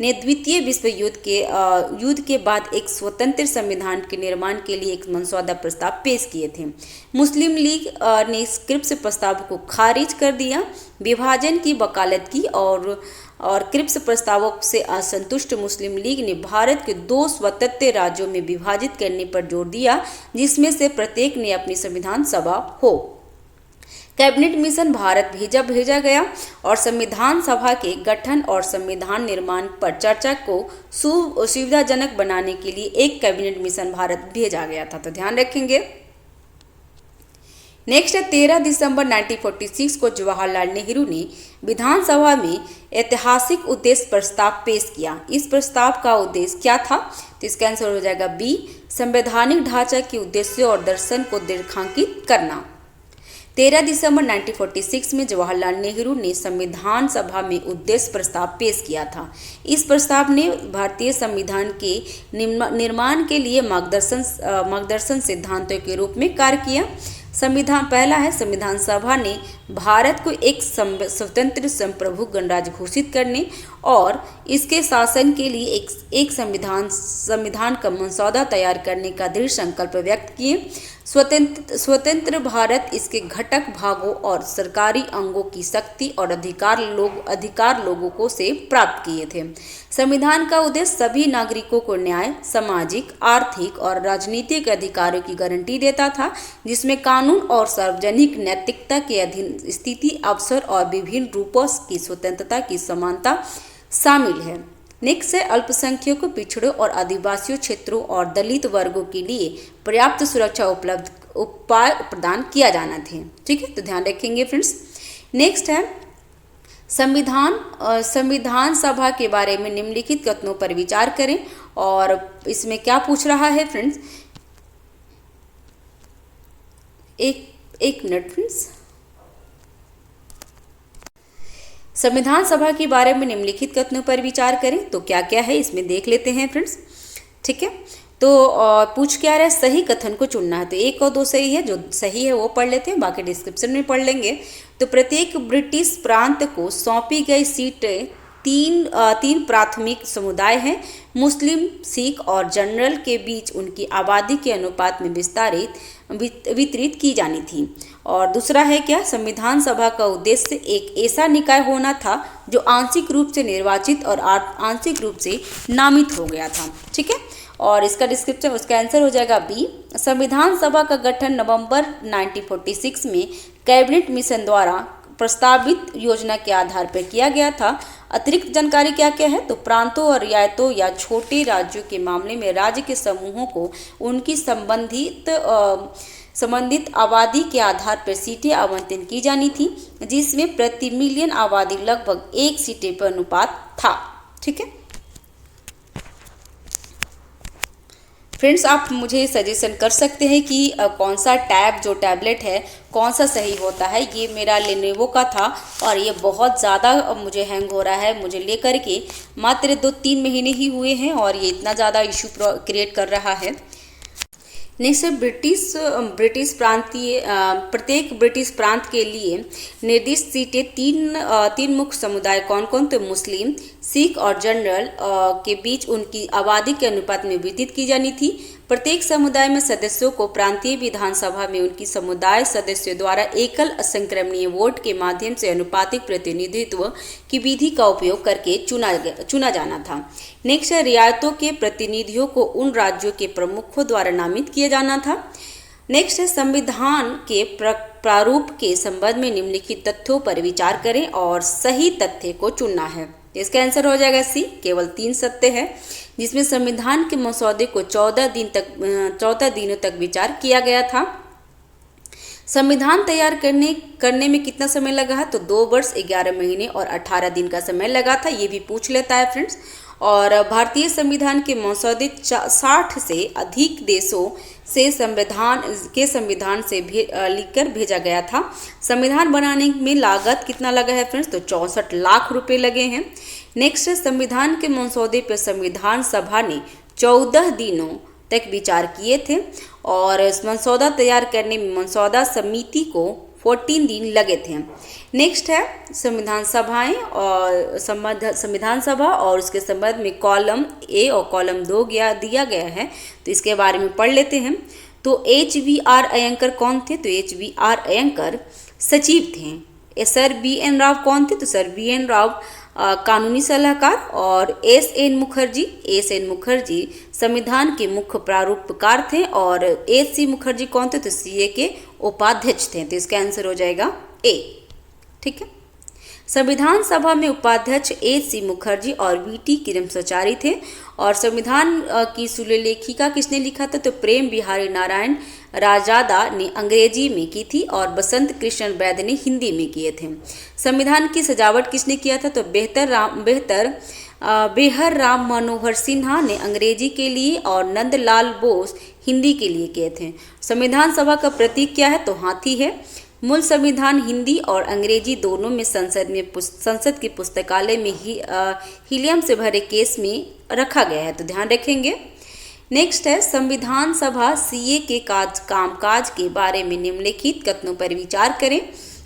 Speaker 1: ने द्वितीय विश्व युद्ध के बाद एक स्वतंत्र संविधान के निर्माण के लिए एक मसौदा प्रस्ताव पेश किए थे। मुस्लिम लीग ने क्रिप्स प्रस्ताव को खारिज कर दिया, विभाजन की वकालत की और क्रिप्स प्रस्तावों से असंतुष्ट मुस्लिम लीग ने भारत के 2 स्वतंत्र राज्यों में विभाजित करने पर जोर दिया, जिसमें से प्रत्येक ने अपनी संविधान सभा हो। कैबिनेट मिशन भारत भेजा गया और संविधान सभा के गठन और संविधान निर्माण पर चर्चा को सुविधाजनक बनाने के लिए एक कैबिनेट मिशन भारत भेजा गया था, तो ध्यान रखेंगे। नेक्स्ट है 13 दिसंबर 1946 को जवाहरलाल नेहरू ने विधानसभा में ऐतिहासिक उद्देश्य प्रस्ताव पेश किया। इस प्रस्ताव का उद्देश्य क्या था? तो इसका आंसर हो जाएगा बी, संवैधानिक ढांचा के उद्देश्य और दर्शन को रेखांकित करना। 13 दिसंबर 1946 में जवाहरलाल नेहरू ने संविधान सभा में उद्देश्य प्रस्ताव पेश किया था। इस प्रस्ताव ने भारतीय संविधान के निर्माण के लिए मार्गदर्शन सिद्धांतों के रूप में कार्य किया। संविधान पहला है, संविधान सभा ने भारत को एक स्वतंत्र संप्रभु गणराज्य घोषित करने और इसके शासन के लिए एक संविधान का मसौदा तैयार करने का दृढ़ संकल्प व्यक्त किए। स्वतंत्र भारत इसके घटक भागों और सरकारी अंगों की शक्ति और अधिकार लोगों को से प्राप्त किए थे। संविधान का उद्देश्य सभी नागरिकों को न्याय, सामाजिक, आर्थिक और राजनीतिक अधिकारों की गारंटी देता था, जिसमें कानून और सार्वजनिक नैतिकता के अधीन स्थिति, अवसर और विभिन्न रूपों की स्वतंत्रता की समानता शामिल है। नेक्स्ट है अल्पसंख्यकों, पिछड़ों और आदिवासी क्षेत्रों और दलित वर्गों के लिए पर्याप्त सुरक्षा उपाय प्रदान किया जाना थे। ठीक है, तो ध्यान रखेंगे फ्रेंड्स। नेक्स्ट है संविधान सभा के बारे में निम्नलिखित कथनों पर विचार करें। और इसमें क्या पूछ रहा है फ्रेंड्स, एक मिनट फ्रेंड्स। संविधान सभा के बारे में निम्नलिखित कथनों पर विचार करें, तो क्या क्या है इसमें देख लेते हैं फ्रेंड्स। ठीक है, तो पूछ क्या रहा है, सही कथन को चुनना है। तो 1 और 2 सही है, जो सही है वो पढ़ लेते हैं, बाकी डिस्क्रिप्शन में पढ़ लेंगे। तो प्रत्येक ब्रिटिश प्रांत को सौंपी गई सीटें तीन प्राथमिक समुदाय हैं, मुस्लिम, सिख और जनरल के बीच उनकी आबादी के अनुपात में वितरित की जानी थी। और दूसरा है क्या, संविधान सभा का उद्देश्य एक ऐसा निकाय होना था जो आंशिक रूप से निर्वाचित और आंशिक रूप से नामित हो गया था। ठीक है, और इसका डिस्क्रिप्शन, उसका आंसर हो जाएगा बी। संविधान सभा का गठन नवंबर 1946 में कैबिनेट मिशन द्वारा प्रस्तावित योजना के आधार पर किया गया था। अतिरिक्त जानकारी क्या क्या है, तो प्रांतों और रियायतों या छोटे राज्यों के मामले में राज्य के समूहों को उनकी संबंधित आबादी के आधार पर सीटें आवंटन की जानी थी, जिसमें प्रति मिलियन आबादी लगभग 1 सीटें पर अनुपात था। ठीक है फ्रेंड्स, आप मुझे सजेशन कर सकते हैं कि कौन सा टैबलेट है कौन सा सही होता है। ये मेरा लेनोवो का था और ये बहुत ज़्यादा मुझे हैंग हो रहा है। मुझे लेकर के मात्र 2-3 महीने ही हुए हैं और ये इतना ज़्यादा इशू क्रिएट कर रहा है। नेक्स्ट है ब्रिटिश प्रांतीय, प्रत्येक ब्रिटिश प्रांत के लिए निर्दिष्ट सीटें तीन मुख्य समुदाय कौन कौन, तो मुस्लिम, सिख और जनरल के बीच उनकी आबादी के अनुपात में वितरित की जानी थी। प्रत्येक समुदाय में सदस्यों को प्रांतीय विधानसभा में उनकी समुदाय सदस्यों द्वारा एकल असंक्रमणीय वोट के माध्यम से अनुपातिक प्रतिनिधित्व की विधि का उपयोग करके चुना जाना था। नेक्स्ट है रियायतों के प्रतिनिधियों को उन राज्यों के प्रमुखों द्वारा नामित किया जाना था। नेक्स्ट है संविधान के प्रारूप के संबंध में निम्नलिखित तथ्यों पर विचार करें और सही तथ्य को चुनना है। इसका आंसर हो जाएगा सी, केवल 3 सत्य है, जिसमें संविधान के मसौदे को 14 दिनों तक विचार किया गया था। संविधान तैयार करने में कितना समय लगा है, तो 2 वर्ष 11 महीने और 18 दिन का समय लगा था। ये भी पूछ लेता है फ्रेंड्स। और भारतीय संविधान के मसौदे 60 से अधिक देशों से संविधान से लिखकर भेजा गया था। संविधान बनाने में लागत कितना लगा है फ्रेंड्स, तो 64 लाख रुपए लगे हैं। नेक्स्ट संविधान के मसौदे पर संविधान सभा ने 14 दिनों तक विचार किए थे और मसौदा तैयार करने में मसौदा समिति को 14 दिन लगे थे। नेक्स्ट है संविधान सभा और उसके संबंध में कॉलम ए और कॉलम 2 दिया गया है, तो इसके बारे में पढ़ लेते हैं। तो HBR अयंकर कौन थे, तो HBR अयंकर सचिव थे। सर BN राव कौन थे, तो सर BN राव कानूनी सलाहकार। और SN मुखर्जी संविधान के मुख्य प्रारूपकार थे। और SC मुखर्जी कौन थे, तो CA के उपाध्यक्ष थे। तो इसका आंसर हो जाएगा ए। ठीक है, संविधान सभा में उपाध्यक्ष AC मुखर्जी और VT किरमसाचारी थे। और संविधान की सुलेखिका किसने लिखा था? तो प्रेम बिहारी नारायण राजादा ने अंग्रेजी में की थी और बसंत कृष्ण वैद ने हिंदी में किए थे। संविधान की सजावट किसने किया था? तो बेहर राम मनोहर सिन्हा ने अंग्रेजी के लिए और नंदलाल बोस हिंदी के लिए किए थे। संविधान सभा का प्रतीक क्या है? तो हाथी है। मूल संविधान हिंदी और अंग्रेजी दोनों में संसद की पुस्तकालय में हीलियम से भरे केस में रखा गया है, तो ध्यान रखेंगे। नेक्स्ट है संविधान सभा CA के कामकाज के बारे में निम्नलिखित कथनों पर विचार करें।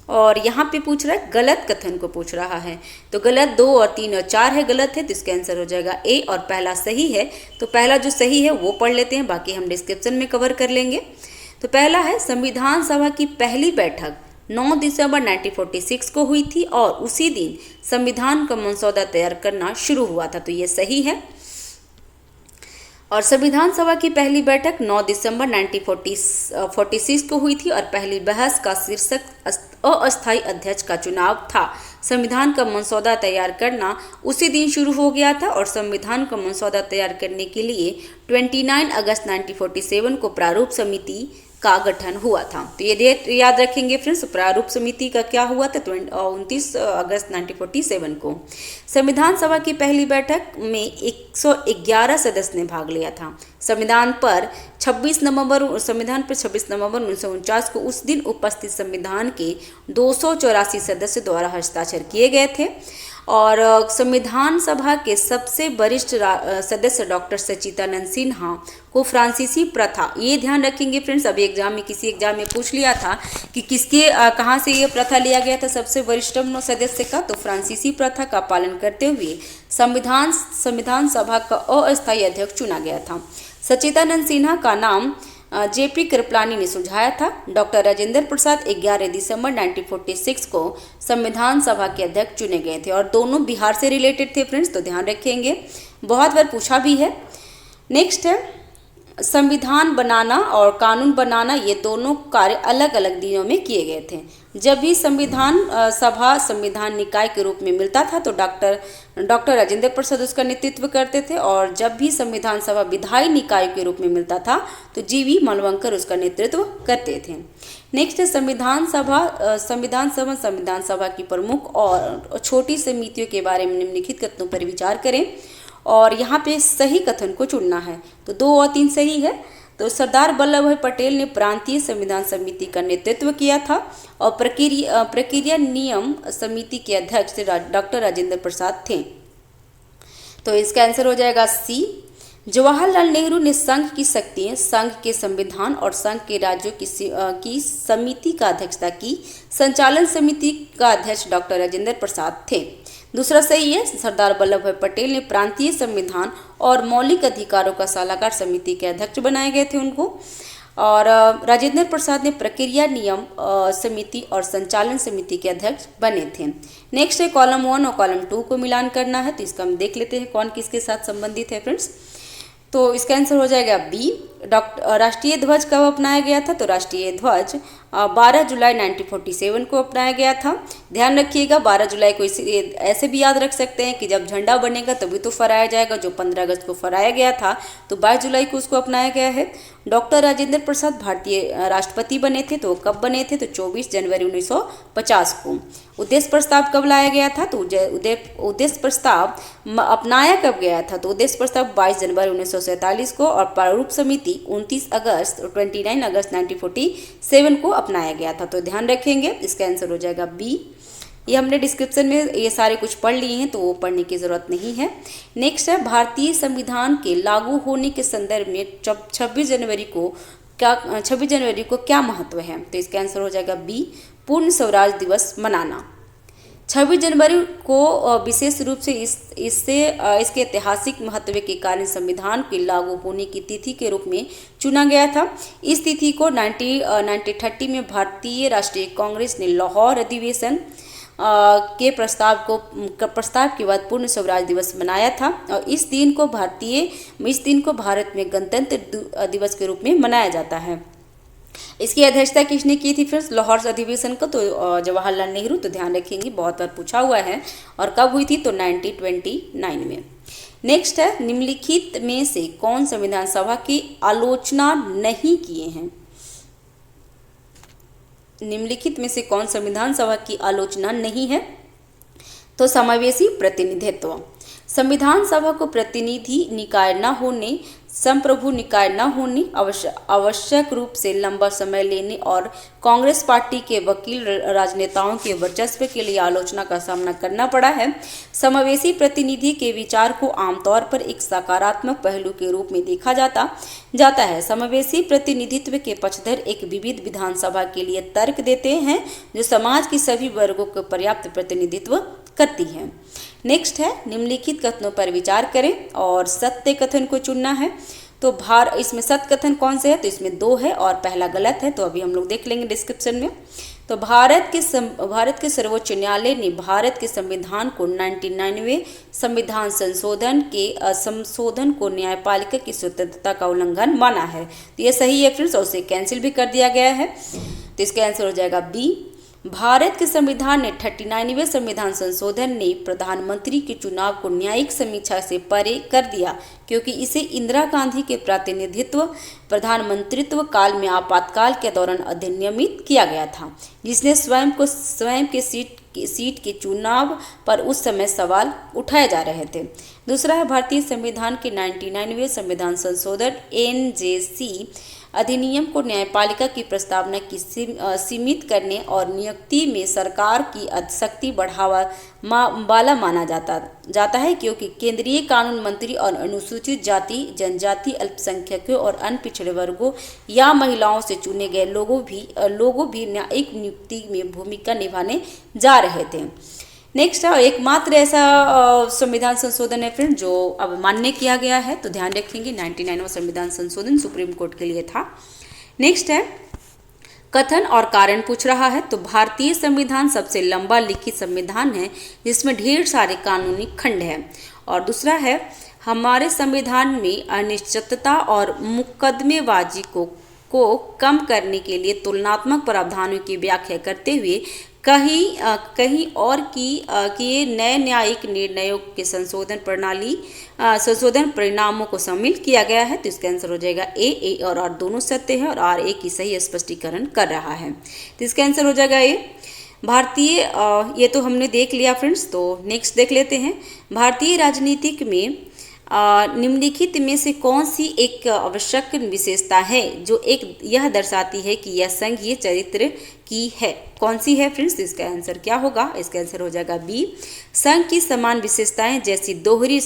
Speaker 1: और यहाँ पे पूछ रहा है गलत कथन को पूछ रहा है, तो गलत 2 और 3 और 4 है गलत है, तो इसका आंसर हो जाएगा A। और पहला सही है, तो पहला जो सही है वो पढ़ लेते हैं, बाकी हम डिस्क्रिप्शन में कवर कर लेंगे। तो पहला है संविधान सभा की पहली बैठक 9 दिसंबर 1946 को हुई थी और उसी दिन संविधान का मसौदा तैयार करना शुरू हुआ था, तो ये सही है। और संविधान सभा की पहली बैठक 9 दिसंबर 1946 को हुई थी और पहली बहस का शीर्षक अस्थायी अध्यक्ष का चुनाव था। संविधान का मसौदा तैयार करना उसी दिन शुरू हो गया था और संविधान का मसौदा तैयार करने के लिए 29 अगस्त 1947 को प्रारूप समिति का गठन हुआ था। तो ये डेट याद रखेंगे फ्रेंड्स। प्रारूप समिति का क्या हुआ था? 29 अगस्त 1947 को। संविधान सभा की पहली बैठक में 111 सदस्य ने भाग लिया था। संविधान पर 26 नवंबर 1949 को उस दिन उपस्थित संविधान के 284 सदस्य द्वारा हस्ताक्षर किए गए थे। और संविधान सभा के सबसे वरिष्ठ सदस्य डॉक्टर सच्चिदानंद सिन्हा को फ्रांसीसी प्रथा, ये ध्यान रखेंगे फ्रेंड्स, अभी किसी एग्जाम में पूछ लिया था कि कहाँ से ये प्रथा लिया गया था सबसे वरिष्ठ सदस्य का, तो फ्रांसीसी प्रथा का पालन करते हुए संविधान सभा का अस्थायी अध्यक्ष चुना गया था। सच्चिदानंद सिन्हा का नाम JP कृपलानी ने सुझाया था। डॉक्टर राजेंद्र प्रसाद 11 दिसंबर 1946 को संविधान सभा के अध्यक्ष चुने गए थे और दोनों बिहार से रिलेटेड थे फ्रेंड्स, तो ध्यान रखेंगे, बहुत बार पूछा भी है। नेक्स्ट है संविधान बनाना और कानून बनाना, ये दोनों कार्य अलग अलग दिनों में किए गए थे। जब भी संविधान सभा संविधान निकाय के रूप में मिलता था तो डॉक्टर राजेंद्र प्रसाद उसका नेतृत्व करते थे और जब भी संविधान सभा विधायी निकाय के रूप में मिलता था तो GV मालवंकर उसका नेतृत्व करते थे। नेक्स्ट है संविधान सभा की प्रमुख और छोटी समितियों के बारे में निम्नलिखित कथनों पर विचार करें और यहाँ पे सही कथन को चुनना है, तो 2 और 3 सही है। तो सरदार वल्लभ भाई पटेल ने प्रांतीय संविधान समिति का नेतृत्व किया था और प्रक्रिया नियम समिति के अध्यक्ष डॉक्टर राजेंद्र प्रसाद थे, तो इसका आंसर हो जाएगा C। जवाहरलाल नेहरू ने संघ की शक्तियां, संघ के संविधान और संघ के राज्यों की समिति का अध्यक्षता की। संचालन समिति का अध्यक्ष डॉक्टर राजेंद्र प्रसाद थे। दूसरा सही है, सरदार वल्लभ भाई पटेल ने प्रांतीय संविधान और मौलिक अधिकारों का सलाहकार समिति के अध्यक्ष बनाए गए थे उनको। और राजेंद्र प्रसाद ने प्रक्रिया नियम समिति और संचालन समिति के अध्यक्ष बने थे। नेक्स्ट है कॉलम 1 और कॉलम 2 को मिलान करना है, तो इसका हम देख लेते हैं कौन किसके साथ संबंधित है फ्रेंड्स। तो इसका आंसर हो जाएगा B। राष्ट्रीय ध्वज कब अपनाया गया था? तो राष्ट्रीय ध्वज 12 जुलाई 1947 को अपनाया गया था। ध्यान रखिएगा 12 जुलाई को ऐसे भी याद रख सकते हैं कि जब झंडा बनेगा तभी तो फहराया जाएगा, जो 15 अगस्त को फहराया गया था तो 22 जुलाई को उसको अपनाया गया है। डॉक्टर राजेंद्र प्रसाद भारतीय राष्ट्रपति बने थे, तो कब बने थे? तो 24 जनवरी 1950 को। उद्देश्य प्रस्ताव कब लाया गया था? तो उद्देश्य प्रस्ताव अपनाया कब गया था? तो उद्देश्य प्रस्ताव 22 जनवरी 1947 को और प्रारूप समिति 29 अगस्त और 29 अगस्त 1947 को अपनाया गया था, तो ध्यान रखेंगे, इसका आंसर हो जाएगा B। ये हमने डिस्क्रिप्शन में ये सारे कुछ पढ़ लिए हैं तो वो पढ़ने की ज़रूरत नहीं है। नेक्स्ट है भारतीय संविधान के लागू होने के संदर्भ में 26 जनवरी को क्या महत्व है? तो इसका आंसर हो जाएगा B, पूर्ण स्वराज दिवस मनाना। 26 जनवरी को विशेष रूप से इसके ऐतिहासिक महत्व के कारण संविधान के लागू होने की तिथि के रूप में चुना गया था। इस तिथि को 1930 में भारतीय राष्ट्रीय कांग्रेस ने लाहौर अधिवेशन के प्रस्ताव के बाद पूर्ण स्वराज दिवस मनाया था और इस दिन को भारत में गणतंत्र दिवस के रूप में मनाया जाता है। इसकी अध्यक्षता किसने की थी फ्रेंड्स लाहौर अधिवेशन को? तो जवाहरलाल नेहरू। तो ध्यान रखेंगे, बहुत बार पूछा हुआ है। और कब हुई थी? तो 1929 में। नेक्स्ट है, निम्नलिखित में से कौन संविधान सभा की आलोचना नहीं किए हैं? निम्नलिखित में से कौन संविधान सभा की आलोचना नहीं है? तो समावेशी प्रतिनिधित्व। संविधान सभा को प्रतिनिधि निकाय न होने, संप्रभु निकाय न होने, आवश्यक रूप से लंबा समय लेने और कांग्रेस पार्टी के वकील राजनेताओं के वर्चस्व के लिए आलोचना का सामना करना पड़ा है। समावेशी प्रतिनिधि के विचार को आमतौर पर एक सकारात्मक पहलू के रूप में देखा जाता है। समावेशी प्रतिनिधित्व के पक्षधर एक विविध विधानसभा के लिए तर्क देते हैं जो समाज की सभी वर्गों को पर्याप्त प्रतिनिधित्व करती है। नेक्स्ट है, निम्नलिखित कथनों पर विचार करें और सत्य कथन को चुनना है। तो इसमें सत्य कथन कौन से है? तो इसमें 2 है और पहला गलत है। तो अभी हम लोग देख लेंगे डिस्क्रिप्शन में। तो भारत के सर्वोच्च न्यायालय ने भारत के संविधान को 99वें संविधान संशोधन को न्यायपालिका की स्वतंत्रता का उल्लंघन माना है। तो ये सही है फ्रेंड्स, और उसे कैंसिल भी कर दिया गया है। तो इसका आंसर हो जाएगा बी। भारत के संविधान ने 39वें संविधान संशोधन ने प्रधानमंत्री के चुनाव को न्यायिक समीक्षा से परे कर दिया, क्योंकि इसे इंदिरा गांधी के प्रतिनिधित्व प्रधानमंत्रित्व काल में आपातकाल के दौरान अधिनियमित किया गया था, जिसने स्वयं के सीट के चुनाव पर उस समय सवाल उठाए जा रहे थे। दूसरा है, भारतीय संविधान के 99वें संविधान संशोधन NJC अधिनियम को न्यायपालिका की प्रस्तावना की सीमित करने और नियुक्ति में सरकार की शक्ति बढ़ावा वाला माना जाता है, क्योंकि केंद्रीय कानून मंत्री और अनुसूचित जाति, जनजाति, अल्पसंख्यकों और अन्य पिछड़े वर्गों या महिलाओं से चुने गए लोगों भी न्यायिक नियुक्ति में भूमिका निभाने जा रहे थे। नेक्स्ट है, एकमात्र ऐसा संविधान संशोधन है फ्रेंड जो अब मान्य किया गया है। तो ध्यान रखेंगे, 99वां संविधान संशोधन सुप्रीम कोर्ट के लिए था। नेक्स्ट है, कथन और कारण पूछ रहा है। तो भारतीय संविधान सबसे लंबा लिखित संविधान है जिसमें ढेर सारे कानूनी खंड हैं। और दूसरा है, हमारे संविधान में अनिश्चितता और मुकदमेबाजी को कम करने के लिए तुलनात्मक प्रावधानों की व्याख्या करते हुए कहीं और किए नए न्यायिक निर्णयों के संशोधन परिणामों को शामिल किया गया है। तो इसका आंसर हो जाएगा ए और आर दोनों सत्य है और आर ए की सही स्पष्टीकरण कर रहा है। तो इसका आंसर हो जाएगा ए। भारतीय ये तो हमने देख लिया फ्रेंड्स। तो नेक्स्ट देख लेते हैं, भारतीय राजनीतिक में निम्नलिखित में से कौन सी एक आवश्यक विशेषता है जो यह दर्शाती है कि यह संघीय चरित्र की है? कौन सी है फ्रेंड्स? इसका आंसर क्या होगा? इसका आंसर हो जाएगा बी। संघ की समान विशेषताएं जैसी दोहरी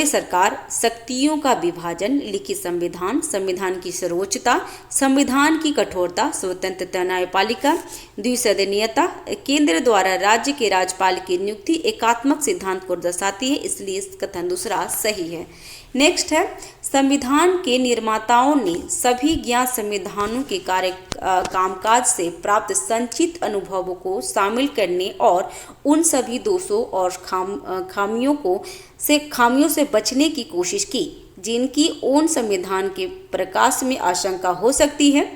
Speaker 1: सरकार, शक्तियों का विभाजन, लिखित संविधान, संविधान की सर्वोच्चता, संविधान की कठोरता, स्वतंत्रता, न्यायपालिका, द्विसदनीयता, केंद्र द्वारा राज्य के राज्यपाल की नियुक्ति एकात्मक सिद्धांत को दर्शाती है, इसलिए कथन दूसरा सही है। नेक्स्ट है, संविधान के निर्माताओं ने सभी ज्ञात संविधानों के कामकाज से प्राप्त संचित अनुभवों को शामिल करने और उन सभी दोषों और खामियों से बचने की कोशिश की जिनकी उन संविधान के प्रकाश में आशंका हो सकती है।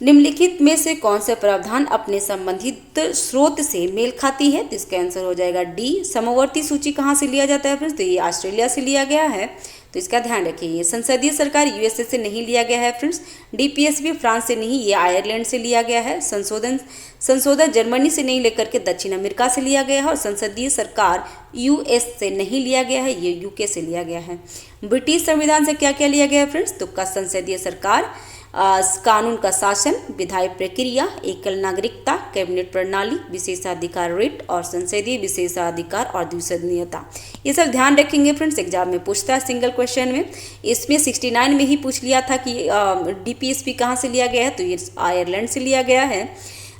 Speaker 1: निम्नलिखित में से कौन सा प्रावधान अपने संबंधित स्रोत से मेल खाती है? तो इसका आंसर हो जाएगा डी। समवर्ती सूची कहाँ से लिया जाता है फ्रेंड्स? तो ये ऑस्ट्रेलिया से लिया गया है, तो इसका ध्यान रखिए। संसदीय सरकार यूएसए से नहीं लिया गया है फ्रेंड्स। डीपीएस भी फ्रांस से नहीं, ये आयरलैंड से लिया गया है। संशोधन जर्मनी से नहीं लेकर के दक्षिण अमेरिका से लिया गया है। और संसदीय सरकार यूएस से नहीं लिया गया है, ये यूके से लिया गया है। ब्रिटिश संविधान से क्या क्या लिया गया है फ्रेंड्स? तो संसदीय सरकार, कानून का शासन, विधायी प्रक्रिया, एकल नागरिकता, कैबिनेट प्रणाली, विशेषाधिकार रिट और संसदीय विशेषाधिकार और द्विसदनीयता। ये सब ध्यान रखेंगे फ्रेंड्स, एग्जाम में पूछता है सिंगल क्वेश्चन में। इसमें 69 में ही पूछ लिया था कि डीपीएसपी कहाँ से लिया गया है, तो ये आयरलैंड से लिया गया है।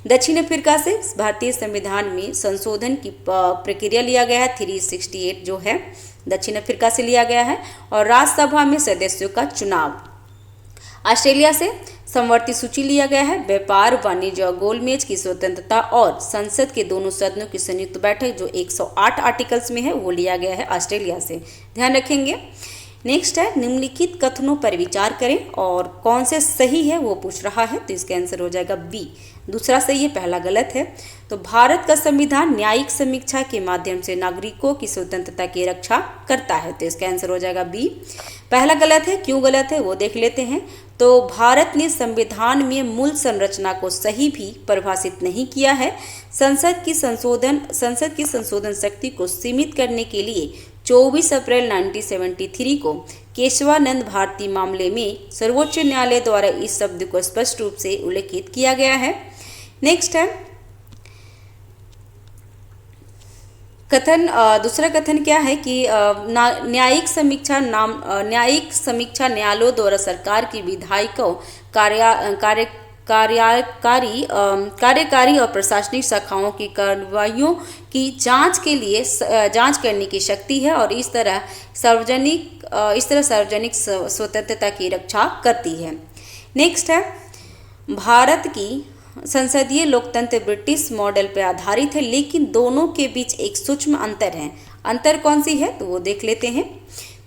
Speaker 1: दक्षिण अफ्रीका से भारतीय संविधान में संशोधन की प्रक्रिया लिया गया है, 368 जो है दक्षिण अफ्रीका से लिया गया है। और राज्यसभा में सदस्यों का चुनाव ऑस्ट्रेलिया से समवर्ती सूची लिया गया है। व्यापार, वाणिज्य और गोलमेज की स्वतंत्रता और संसद के दोनों सदनों की संयुक्त बैठक जो 108 आर्टिकल्स में है वो लिया गया है ऑस्ट्रेलिया से, ध्यान रखेंगे। नेक्स्ट है निम्नलिखित कथनों पर विचार करें और कौन से सही है वो पूछ रहा है, तो इसका आंसर हो जाएगा बी, दूसरा सही है, पहला गलत है। तो भारत का संविधान न्यायिक समीक्षा के माध्यम से नागरिकों की स्वतंत्रता की रक्षा करता है, तो इसका आंसर हो जाएगा बी, पहला गलत है। क्यों गलत है वो देख लेते हैं। तो भारत ने संविधान में मूल संरचना को सही भी परिभाषित नहीं किया है। संसद की संशोधन शक्ति को सीमित करने के लिए 24 अप्रैल 1973 को केशवानंद भारती मामले में सर्वोच्च न्यायालय द्वारा इस शब्द को स्पष्ट रूप से उल्लेखित किया गया है। नेक्स्ट है कथन, दूसरा कथन क्या है कि न्यायिक समीक्षा न्यायालयों द्वारा सरकार की विधायिकों कार्यकारी और प्रशासनिक शाखाओं की कार्रवाइयों की जांच करने की शक्ति है और इस तरह सार्वजनिक स्वतंत्रता की रक्षा करती है। नेक्स्ट है भारत की संसदीय लोकतंत्र ब्रिटिश मॉडल पर आधारित है, लेकिन दोनों के बीच एक सूक्ष्म अंतर है। अंतर कौन सी है तो वो देख लेते हैं।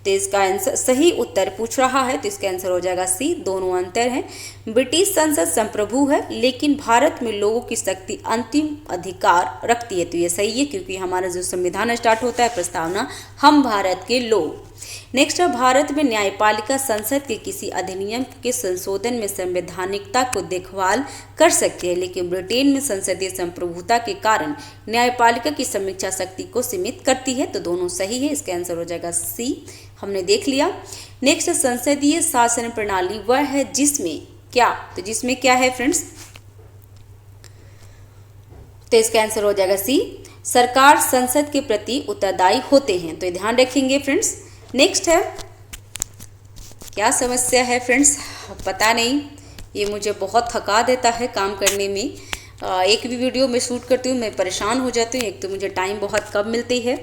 Speaker 1: तो इसका आंसर सही उत्तर पूछ रहा है, तो इसका आंसर हो जाएगा सी, दोनों अंतर है। ब्रिटिश संसद संप्रभु है, लेकिन भारत में लोगों की शक्ति अंतिम अधिकार रखती है, तो ये सही है क्योंकि हमारा जो संविधान स्टार्ट होता है प्रस्तावना हम भारत के लोग। नेक्स्ट है भारत में न्यायपालिका संसद के किसी अधिनियम के संशोधन में संवैधानिकता को देखभाल कर सकती है, लेकिन ब्रिटेन में संसदीय संप्रभुता के कारण न्यायपालिका की समीक्षा शक्ति को सीमित करती है, तो दोनों सही है, इसका आंसर हो जाएगा सी, हमने देख लिया। नेक्स्ट संसदीय शासन प्रणाली वह है जिसमें क्या, तो जिसमें क्या है फ्रेंड्स, तो इसका आंसर हो जाएगा सी, सरकार संसद के प्रति उत्तरदायी होते हैं, तो ध्यान रखेंगे फ्रेंड्स। नेक्स्ट है क्या समस्या है फ्रेंड्स, पता नहीं, ये मुझे बहुत थका देता है काम करने में। एक भी वीडियो मैं शूट करती हूँ मैं परेशान हो जाती हूँ, एक तो मुझे टाइम बहुत कम मिलती है।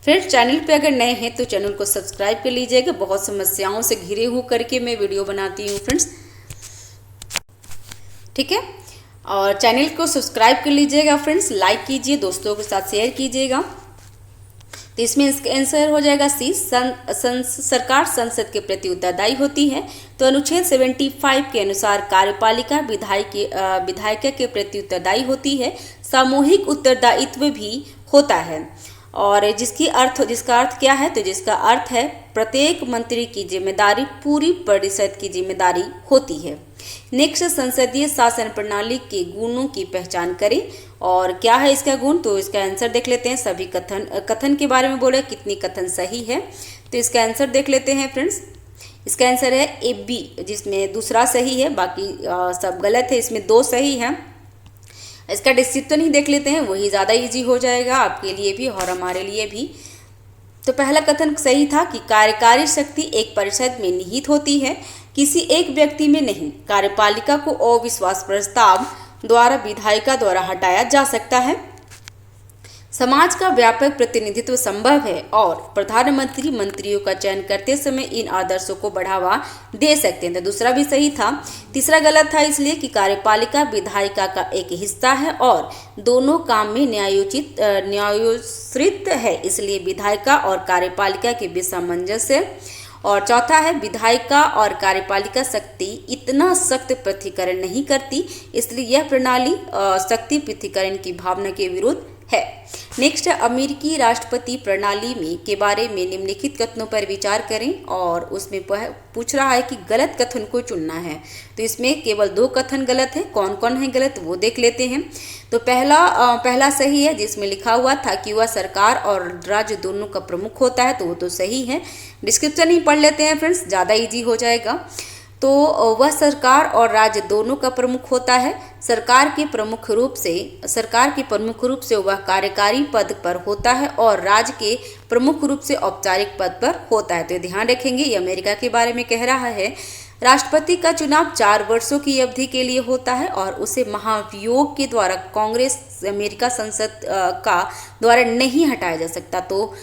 Speaker 1: फ्रेंड्स चैनल पे अगर नए हैं तो चैनल को सब्सक्राइब कर लीजिएगा, बहुत समस्याओं से घिरे हो करके मैं वीडियो बनाती हूँ फ्रेंड्स, ठीक है। और चैनल को सब्सक्राइब कर लीजिएगा फ्रेंड्स, लाइक कीजिए, दोस्तों के साथ शेयर कीजिएगा। तो इसमें इसका आंसर हो जाएगा सी, सरकार संसद के प्रति उत्तरदायी होती है। तो अनुच्छेद 75 के अनुसार कार्यपालिका विधायिका के प्रति उत्तरदायी होती है, सामूहिक उत्तरदायित्व भी होता है, और जिसका अर्थ क्या है, तो जिसका अर्थ है प्रत्येक मंत्री की जिम्मेदारी पूरी परिषद की जिम्मेदारी होती है। नेक्स्ट संसदीय शासन प्रणाली के गुणों की पहचान करें, और क्या है इसका गुण, तो इसका आंसर देख लेते हैं। सभी कथन के बारे में बोले कितनी कथन सही है, तो इसका आंसर देख लेते हैं फ्रेंड्स। इसका आंसर है ए बी, जिसमें दूसरा सही है, बाकी सब गलत है, इसमें दो सही है। इसका डिस्क्रिप्शन ही देख लेते हैं, वही ज़्यादा इजी हो जाएगा आपके लिए भी और हमारे लिए भी। तो पहला कथन सही था कि कार्यकारी शक्ति एक परिषद में निहित होती है, किसी एक व्यक्ति में नहीं। कार्यपालिका को अविश्वास प्रस्ताव द्वारा विधायिका द्वारा हटाया जा सकता है, समाज का व्यापक प्रतिनिधित्व संभव है, और प्रधानमंत्री मंत्रियों का चयन करते समय इन आदर्शों को बढ़ावा दे सकते हैं। तो दूसरा भी सही था। तीसरा गलत था इसलिए कि कार्यपालिका विधायिका का एक हिस्सा है और दोनों काम में न्यायोचित है, इसलिए विधायिका और कार्यपालिका के बीच सामंजस्य। और चौथा है विधायिका और कार्यपालिका शक्ति इतना सख्त पृथक्करण नहीं करती, इसलिए यह प्रणाली शक्ति पृथक्करण की भावना के विरुद्ध है। नेक्स्ट है अमेरिकी राष्ट्रपति प्रणाली में के बारे में निम्नलिखित कथनों पर विचार करें, और उसमें पूछ रहा है कि गलत कथन को चुनना है। तो इसमें केवल दो कथन गलत है, कौन कौन है गलत वो देख लेते हैं। तो पहला सही है, जिसमें लिखा हुआ था कि वह सरकार और राज्य दोनों का प्रमुख होता है, तो वो तो सही है। डिस्क्रिप्शन ही पढ़ लेते हैं फ्रेंड्स, ज़्यादा ईजी हो जाएगा। तो वह सरकार और राज्य दोनों का प्रमुख होता है। सरकार के प्रमुख रूप से वह कार्यकारी पद पर होता है और राज्य के प्रमुख रूप से औपचारिक पद पर होता है। तो ध्यान रखेंगे, ये अमेरिका के बारे में कह रहा है। राष्ट्रपति का चुनाव 4 वर्षों की अवधि के लिए होता है और उसे महाभियोग के द्वारा कांग्रेस अमेरिका संसद का द्वारा नहीं हटाया जा सकता। तो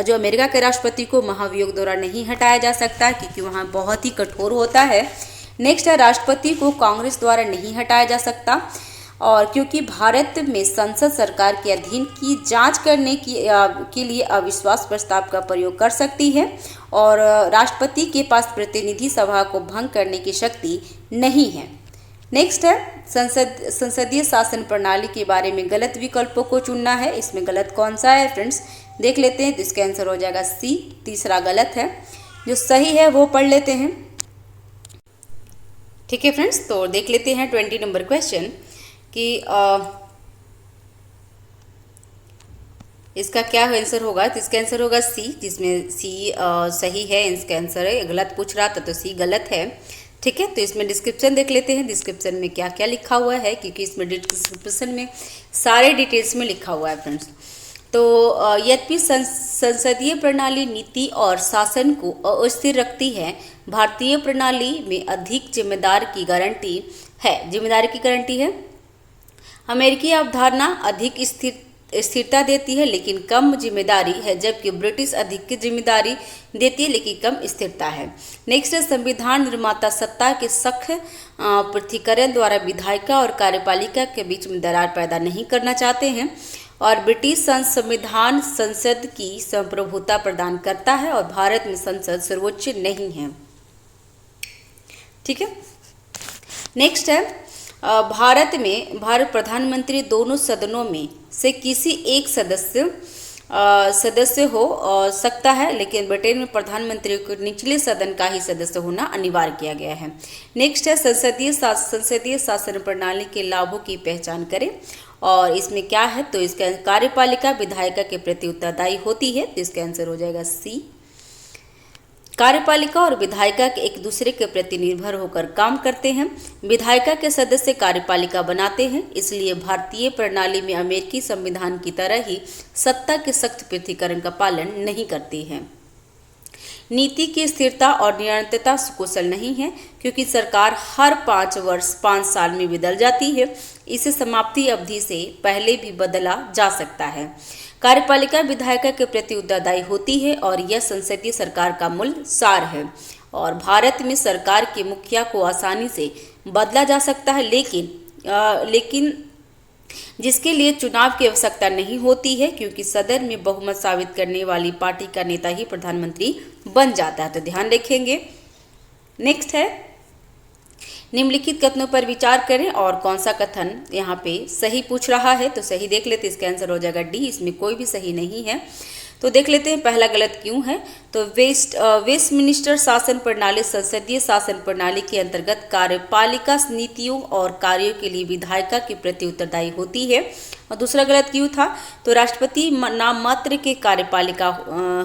Speaker 1: जो अमेरिका के राष्ट्रपति को महाभियोग द्वारा नहीं हटाया जा सकता क्योंकि वहाँ बहुत ही कठोर होता है। नेक्स्ट है राष्ट्रपति को कांग्रेस द्वारा नहीं हटाया जा सकता। और क्योंकि भारत में संसद सरकार के अधीन की जांच करने के लिए अविश्वास प्रस्ताव का प्रयोग कर सकती है और राष्ट्रपति के पास प्रतिनिधि सभा को भंग करने की शक्ति नहीं है। नेक्स्ट है संसदीय शासन प्रणाली के बारे में गलत विकल्पों को चुनना है। इसमें गलत कौन सा है फ्रेंड्स, देख लेते हैं। तो इसका आंसर हो जाएगा सी, तीसरा गलत है। जो सही है वो पढ़ लेते हैं। ठीक है फ्रेंड्स, तो देख लेते हैं 20 नंबर क्वेश्चन कि इसका क्या आंसर होगा। तो इसका आंसर होगा सी, जिसमें सी सही है। इसका आंसर है, गलत पूछ रहा था तो सी गलत है। ठीक है, तो इसमें डिस्क्रिप्शन देख लेते हैं। डिस्क्रिप्शन में क्या क्या लिखा हुआ है, क्योंकि इसमें डिस्क्रिप्शन में सारे डिटेल्स में लिखा हुआ है फ्रेंड्स। तो यद्यपि संसदीय प्रणाली नीति और शासन को अस्थिर रखती है, भारतीय प्रणाली में अधिक जिम्मेदारी की गारंटी है। अमेरिकी अवधारणा अधिक स्थिरता देती है लेकिन कम जिम्मेदारी है, जबकि ब्रिटिश अधिक जिम्मेदारी देती है लेकिन कम स्थिरता है। नेक्स्ट है संविधान निर्माता सत्ता के सख्त पृथक्करण द्वारा विधायिका और कार्यपालिका के बीच में दरार पैदा नहीं करना चाहते हैं और ब्रिटिश संविधान संसद की संप्रभुता प्रदान करता है और भारत में संसद सर्वोच्च नहीं है। ठीक है, नेक्स्ट है भारत प्रधानमंत्री दोनों सदनों में से किसी एक सदस्य हो सकता है, लेकिन ब्रिटेन में प्रधानमंत्री को निचले सदन का ही सदस्य होना अनिवार्य किया गया है। नेक्स्ट है संसदीय शासन प्रणाली के लाभों की पहचान करें और इसमें क्या है। तो इसका कार्यपालिका विधायिका के प्रति उत्तरदायी होती है। तो इसका आंसर हो जाएगा सी। कार्यपालिका और विधायिका के एक दूसरे के प्रति निर्भर होकर काम करते हैं। विधायिका के सदस्य कार्यपालिका बनाते हैं, इसलिए भारतीय प्रणाली में अमेरिकी संविधान की तरह ही सत्ता के सख्त पृथक्करण का पालन नहीं करती है। नीति की स्थिरता और निरंतरता सुकुशल नहीं है, क्योंकि सरकार हर 5 साल में बदल जाती है। इसे समाप्ति अवधि से पहले भी बदला जा सकता है। कार्यपालिका विधायिका के प्रति उत्तरदायी होती है और यह संसदीय सरकार का मूल सार है। और भारत में सरकार के मुखिया को आसानी से बदला जा सकता है, लेकिन जिसके लिए चुनाव की आवश्यकता नहीं होती है, क्योंकि सदन में बहुमत साबित करने वाली पार्टी का नेता ही प्रधानमंत्री बन जाता है। तो ध्यान रखेंगे। नेक्स्ट है निम्नलिखित कथनों पर विचार करें और कौन सा कथन यहाँ पे सही पूछ रहा है। तो सही देख लेते हैं। इसका आंसर हो जाएगा डी, इसमें कोई भी सही नहीं है। तो देख लेते हैं पहला गलत क्यों है। तो वेस्टमिनिस्टर शासन प्रणाली संसदीय शासन प्रणाली के अंतर्गत कार्यपालिका नीतियों और कार्यों के लिए विधायिका के प्रति उत्तरदायी होती है। और दूसरा गलत क्यों था। तो राष्ट्रपति नाम मात्र के कार्यपालिका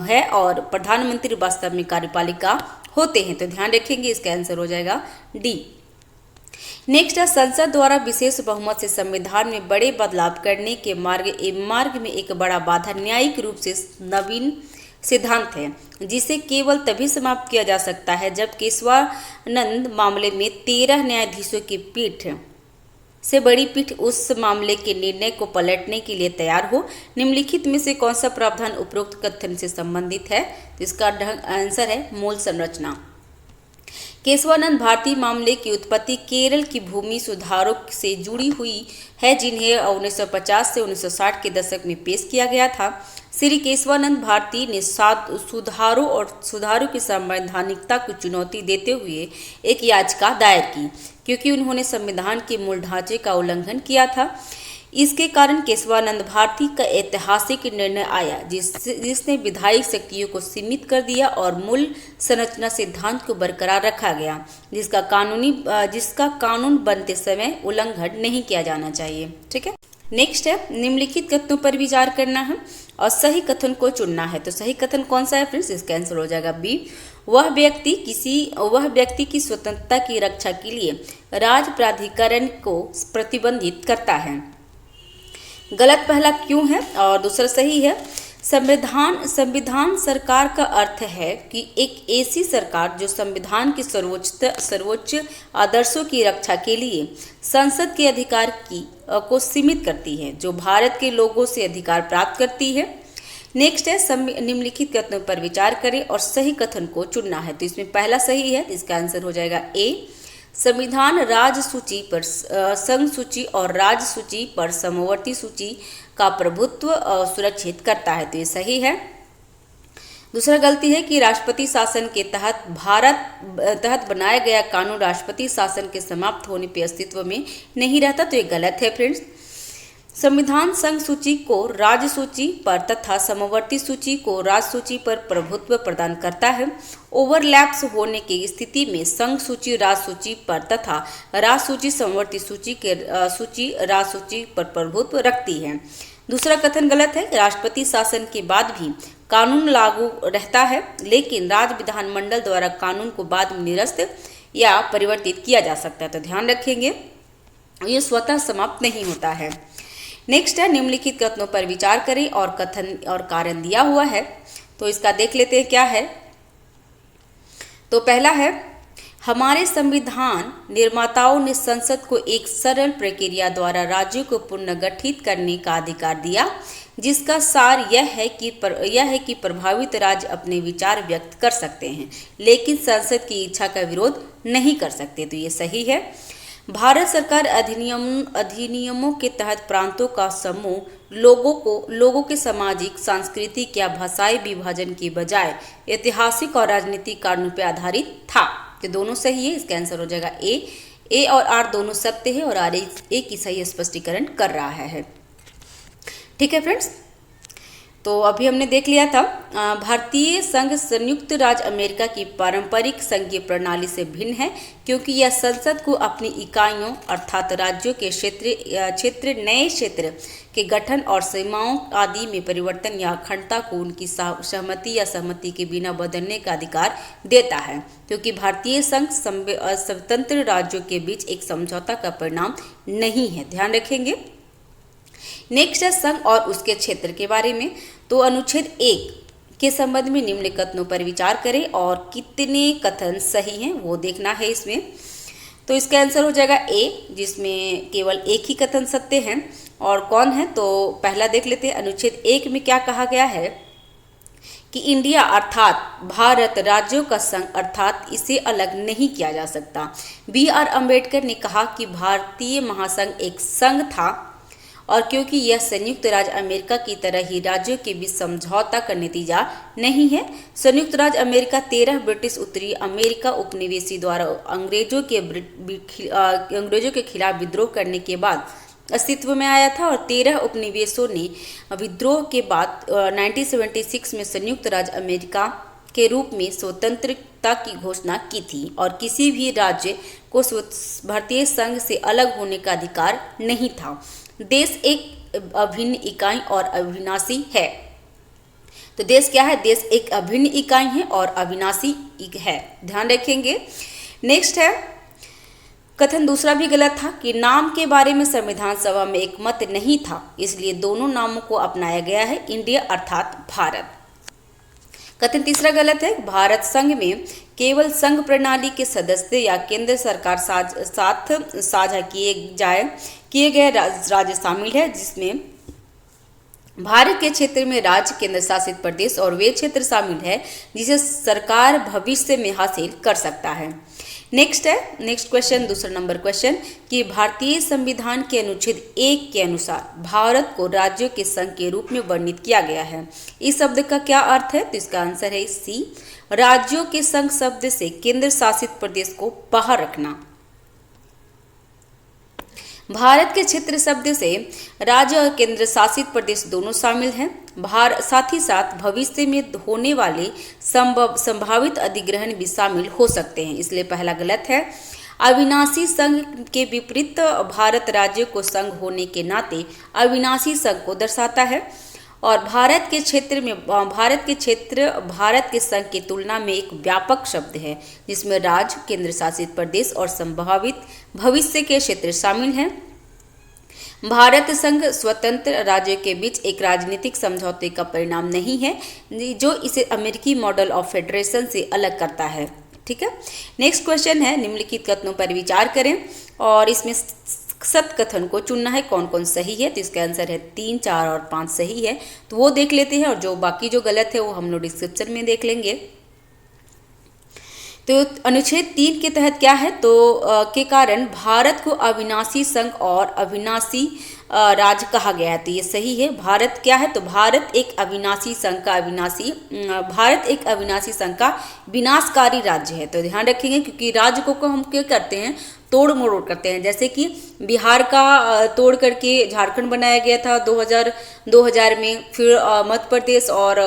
Speaker 1: है और प्रधानमंत्री वास्तव में कार्यपालिका होते हैं। तो ध्यान रखेंगे। इसका आंसर हो जाएगा डी। नेक्स्ट है संसद द्वारा विशेष बहुमत से संविधान में बड़े बदलाव करने के मार्ग में एक बड़ा बाधा न्यायिक रूप से नवीन सिद्धांत है, जिसे केवल तभी समाप्त किया जा सकता है जब केशवानंद मामले में 13 न्यायाधीशों की पीठ से बड़ी पीठ उस मामले के निर्णय को पलटने के लिए तैयार हो। निम्नलिखित में से कौन सा प्रावधान उपरोक्त कथन से संबंधित है। तो इसका आंसर है मूल संरचना। केशवानंद भारतीय मामले की उत्पत्ति केरल की भूमि सुधारों से जुड़ी हुई है, जिन्हें 1950 से 1960 के दशक में पेश किया गया था। श्री केशवानंद भारती ने सुधारों की संवैधानिकता को चुनौती देते हुए एक याचिका दायर की, क्योंकि उन्होंने संविधान के मूल ढांचे का उल्लंघन किया था। इसके कारण केशवानंद भारती का ऐतिहासिक निर्णय आया, जिसने विधायी शक्तियों को सीमित कर दिया और मूल संरचना सिद्धांत को बरकरार रखा गया, जिसका कानून बनते समय उल्लंघन नहीं किया जाना चाहिए। ठीक है, नेक्स्ट है निम्नलिखित कथनों पर विचार करना है और सही कथन को चुनना है। तो सही कथन कौन सा है फ्रेंड्स। इसका आंसर हो जाएगा बी। वह व्यक्ति की स्वतंत्रता की रक्षा के लिए राज्य प्राधिकरण को प्रतिबंधित करता है। गलत पहला क्यों है और दूसरा सही है। संविधान सरकार का अर्थ है कि एक ऐसी सरकार जो संविधान के सर्वोच्च आदर्शों की रक्षा के लिए संसद के अधिकार को सीमित करती है, जो भारत के लोगों से अधिकार प्राप्त करती है। नेक्स्ट है निम्नलिखित कथनों पर विचार करें और सही कथन को चुनना है। तो इसमें पहला सही है, इसका आंसर हो जाएगा ए। संविधान राज्य सूची पर संघ सूची और राज्य सूची पर समवर्ती सूची का प्रभुत्व सुरक्षित करता है, तो ये सही है। दूसरा गलती है कि राष्ट्रपति शासन के तहत बनाया गया कानून राष्ट्रपति शासन के समाप्त होने पर अस्तित्व में नहीं रहता, तो ये गलत है फ्रेंड्स। संविधान संघ सूची को राज्य सूची पर तथा समवर्ती सूची को राज्य सूची पर प्रभुत्व प्रदान करता है। ओवरलैप्स होने की स्थिति में संघ सूची राज्य सूची पर तथा राज्य सूची समवर्ती सूची राज्य सूची पर प्रभुत्व रखती है। दूसरा कथन गलत है। राष्ट्रपति शासन के बाद भी कानून लागू रहता है, लेकिन राज्य विधानमंडल द्वारा कानून को बाद में निरस्त या परिवर्तित किया जा सकता है, तो ध्यान रखेंगे ये स्वतः समाप्त नहीं होता है। नेक्स्ट है, निम्नलिखित कथनों पर विचार करें और कथन और कारण दिया हुआ है, तो इसका देख लेते हैं क्या है। तो पहला है, हमारे संविधान निर्माताओं ने संसद को एक सरल प्रक्रिया द्वारा राज्यों को पुनर्गठित करने का अधिकार दिया, जिसका सार यह है कि प्रभावित राज्य अपने विचार व्यक्त कर सकते हैं, लेकिन संसद की इच्छा का विरोध नहीं कर सकते, तो ये सही है। भारत सरकार अधिनियमों के तहत प्रांतों का समूह लोगों के सामाजिक, सांस्कृतिक या भाषाई विभाजन के बजाय ऐतिहासिक और राजनीतिक कारणों पर आधारित था, तो दोनों सही है। इसका आंसर हो जाएगा ए और आर दोनों सत्य है और आर ए की सही स्पष्टीकरण कर रहा है। ठीक है फ्रेंड्स, तो अभी हमने देख लिया था भारतीय संघ संयुक्त राज्य अमेरिका की पारंपरिक संघीय प्रणाली से भिन्न है, क्योंकि यह संसद को अपनी इकाइयों अर्थात राज्यों के नए क्षेत्र के गठन और सीमाओं आदि में परिवर्तन या अखंडता को उनकी सहमति या सहमति के बिना बदलने का अधिकार देता है, क्योंकि भारतीय संघ स्वतंत्र राज्यों के बीच एक समझौता का परिणाम नहीं है, ध्यान रखेंगे। नेक्स्ट है संघ और उसके क्षेत्र के बारे में। तो अनुच्छेद 1 के संबंध में निम्न कथनों पर विचार करें और कितने कथन सही हैं वो देखना है इसमें। तो इसका आंसर हो जाएगा ए, जिसमें केवल एक ही कथन सत्य है। और कौन है, तो पहला देख लेते हैं। अनुच्छेद 1 में क्या कहा गया है कि इंडिया अर्थात भारत राज्यों का संघ अर्थात इसे अलग नहीं किया जा सकता। B.R. अम्बेडकर ने कहा कि भारतीय महासंघ एक संघ था और क्योंकि यह संयुक्त राज्य अमेरिका की तरह ही राज्यों के बीच समझौता का नतीजा नहीं है। संयुक्त राज्य अमेरिका 13 ब्रिटिश उत्तरी अमेरिका उपनिवेशी द्वारा अंग्रेजों के खिलाफ विद्रोह करने के बाद अस्तित्व में आया था और 13 उपनिवेशों ने विद्रोह के बाद 1976 में संयुक्त राज्य अमेरिका के रूप में स्वतंत्रता की घोषणा की थी और किसी भी राज्य को भारतीय संघ से अलग होने का अधिकार नहीं था। देश एक अभिन्न इकाई और अविनाशी है। तो देश क्या है? देश एक अभिन्न इकाई है और अविनाशी है, ध्यान रखेंगे। नेक्स्ट है, कथन दूसरा भी गलत था कि नाम के बारे में संविधान सभा में एक मत नहीं था, इसलिए दोनों नामों को अपनाया गया है, इंडिया अर्थात भारत। कथन तीसरा गलत है। भारत संघ में केवल संघ प्रणाली के सदस्य या केंद्र सरकार साथ साझा किए गए राज्य शामिल है, जिसमें भारत के क्षेत्र में राज्य, केंद्र शासित प्रदेश और वे क्षेत्र शामिल है जिसे सरकार भविष्य में हासिल कर सकता है। नेक्स्ट क्वेश्चन, दूसरा नंबर क्वेश्चन कि भारतीय संविधान के अनुच्छेद 1 के अनुसार भारत को राज्यों के संघ के रूप में वर्णित किया गया है। इस शब्द का क्या अर्थ है? तो इसका आंसर है सी, राज्यों के संघ शब्द से केंद्र शासित प्रदेश को बाहर रखना। भारत के क्षेत्र शब्द से राज्य और केंद्र शासित प्रदेश दोनों शामिल हैं। साथ ही साथ भविष्य में होने वाले संभावित अधिग्रहण भी शामिल हो सकते हैं, इसलिए पहला गलत है। अविनाशी संघ के विपरीत भारत राज्य को संघ होने के नाते अविनाशी संघ को दर्शाता है और भारत के संघ की तुलना में एक व्यापक शब्द है, जिसमें राज्य, केंद्र शासित प्रदेश और संभावित भविष्य के क्षेत्र शामिल हैं। भारत संघ स्वतंत्र राज्यों के बीच एक राजनीतिक समझौते का परिणाम नहीं है, जो इसे अमेरिकी मॉडल ऑफ फेडरेशन से अलग करता है। ठीक है। नेक्स्ट क्वेश्चन है, निम्नलिखित कथनों पर विचार करें और इसमें सत्य कथन को चुनना है, कौन कौन सही है। तो इसका आंसर है 3, 4 और 5 सही है, तो वो देख लेते हैं और जो बाकी जो गलत है वो हम लोग डिस्क्रिप्शन में देख लेंगे। तो अनुच्छेद 3 के तहत क्या है, तो के कारण भारत को अविनाशी संघ और अविनाशी राज्य कहा गया है। तो ये सही है। भारत क्या है, तो भारत एक अविनाशी संघ का विनाशकारी राज्य है। तो ध्यान रखेंगे, क्योंकि राज्य को हम क्या करते हैं, तोड़ मरोड़ करते हैं। जैसे कि बिहार का तोड़ करके झारखंड बनाया गया था 2000 में, फिर मध्य प्रदेश और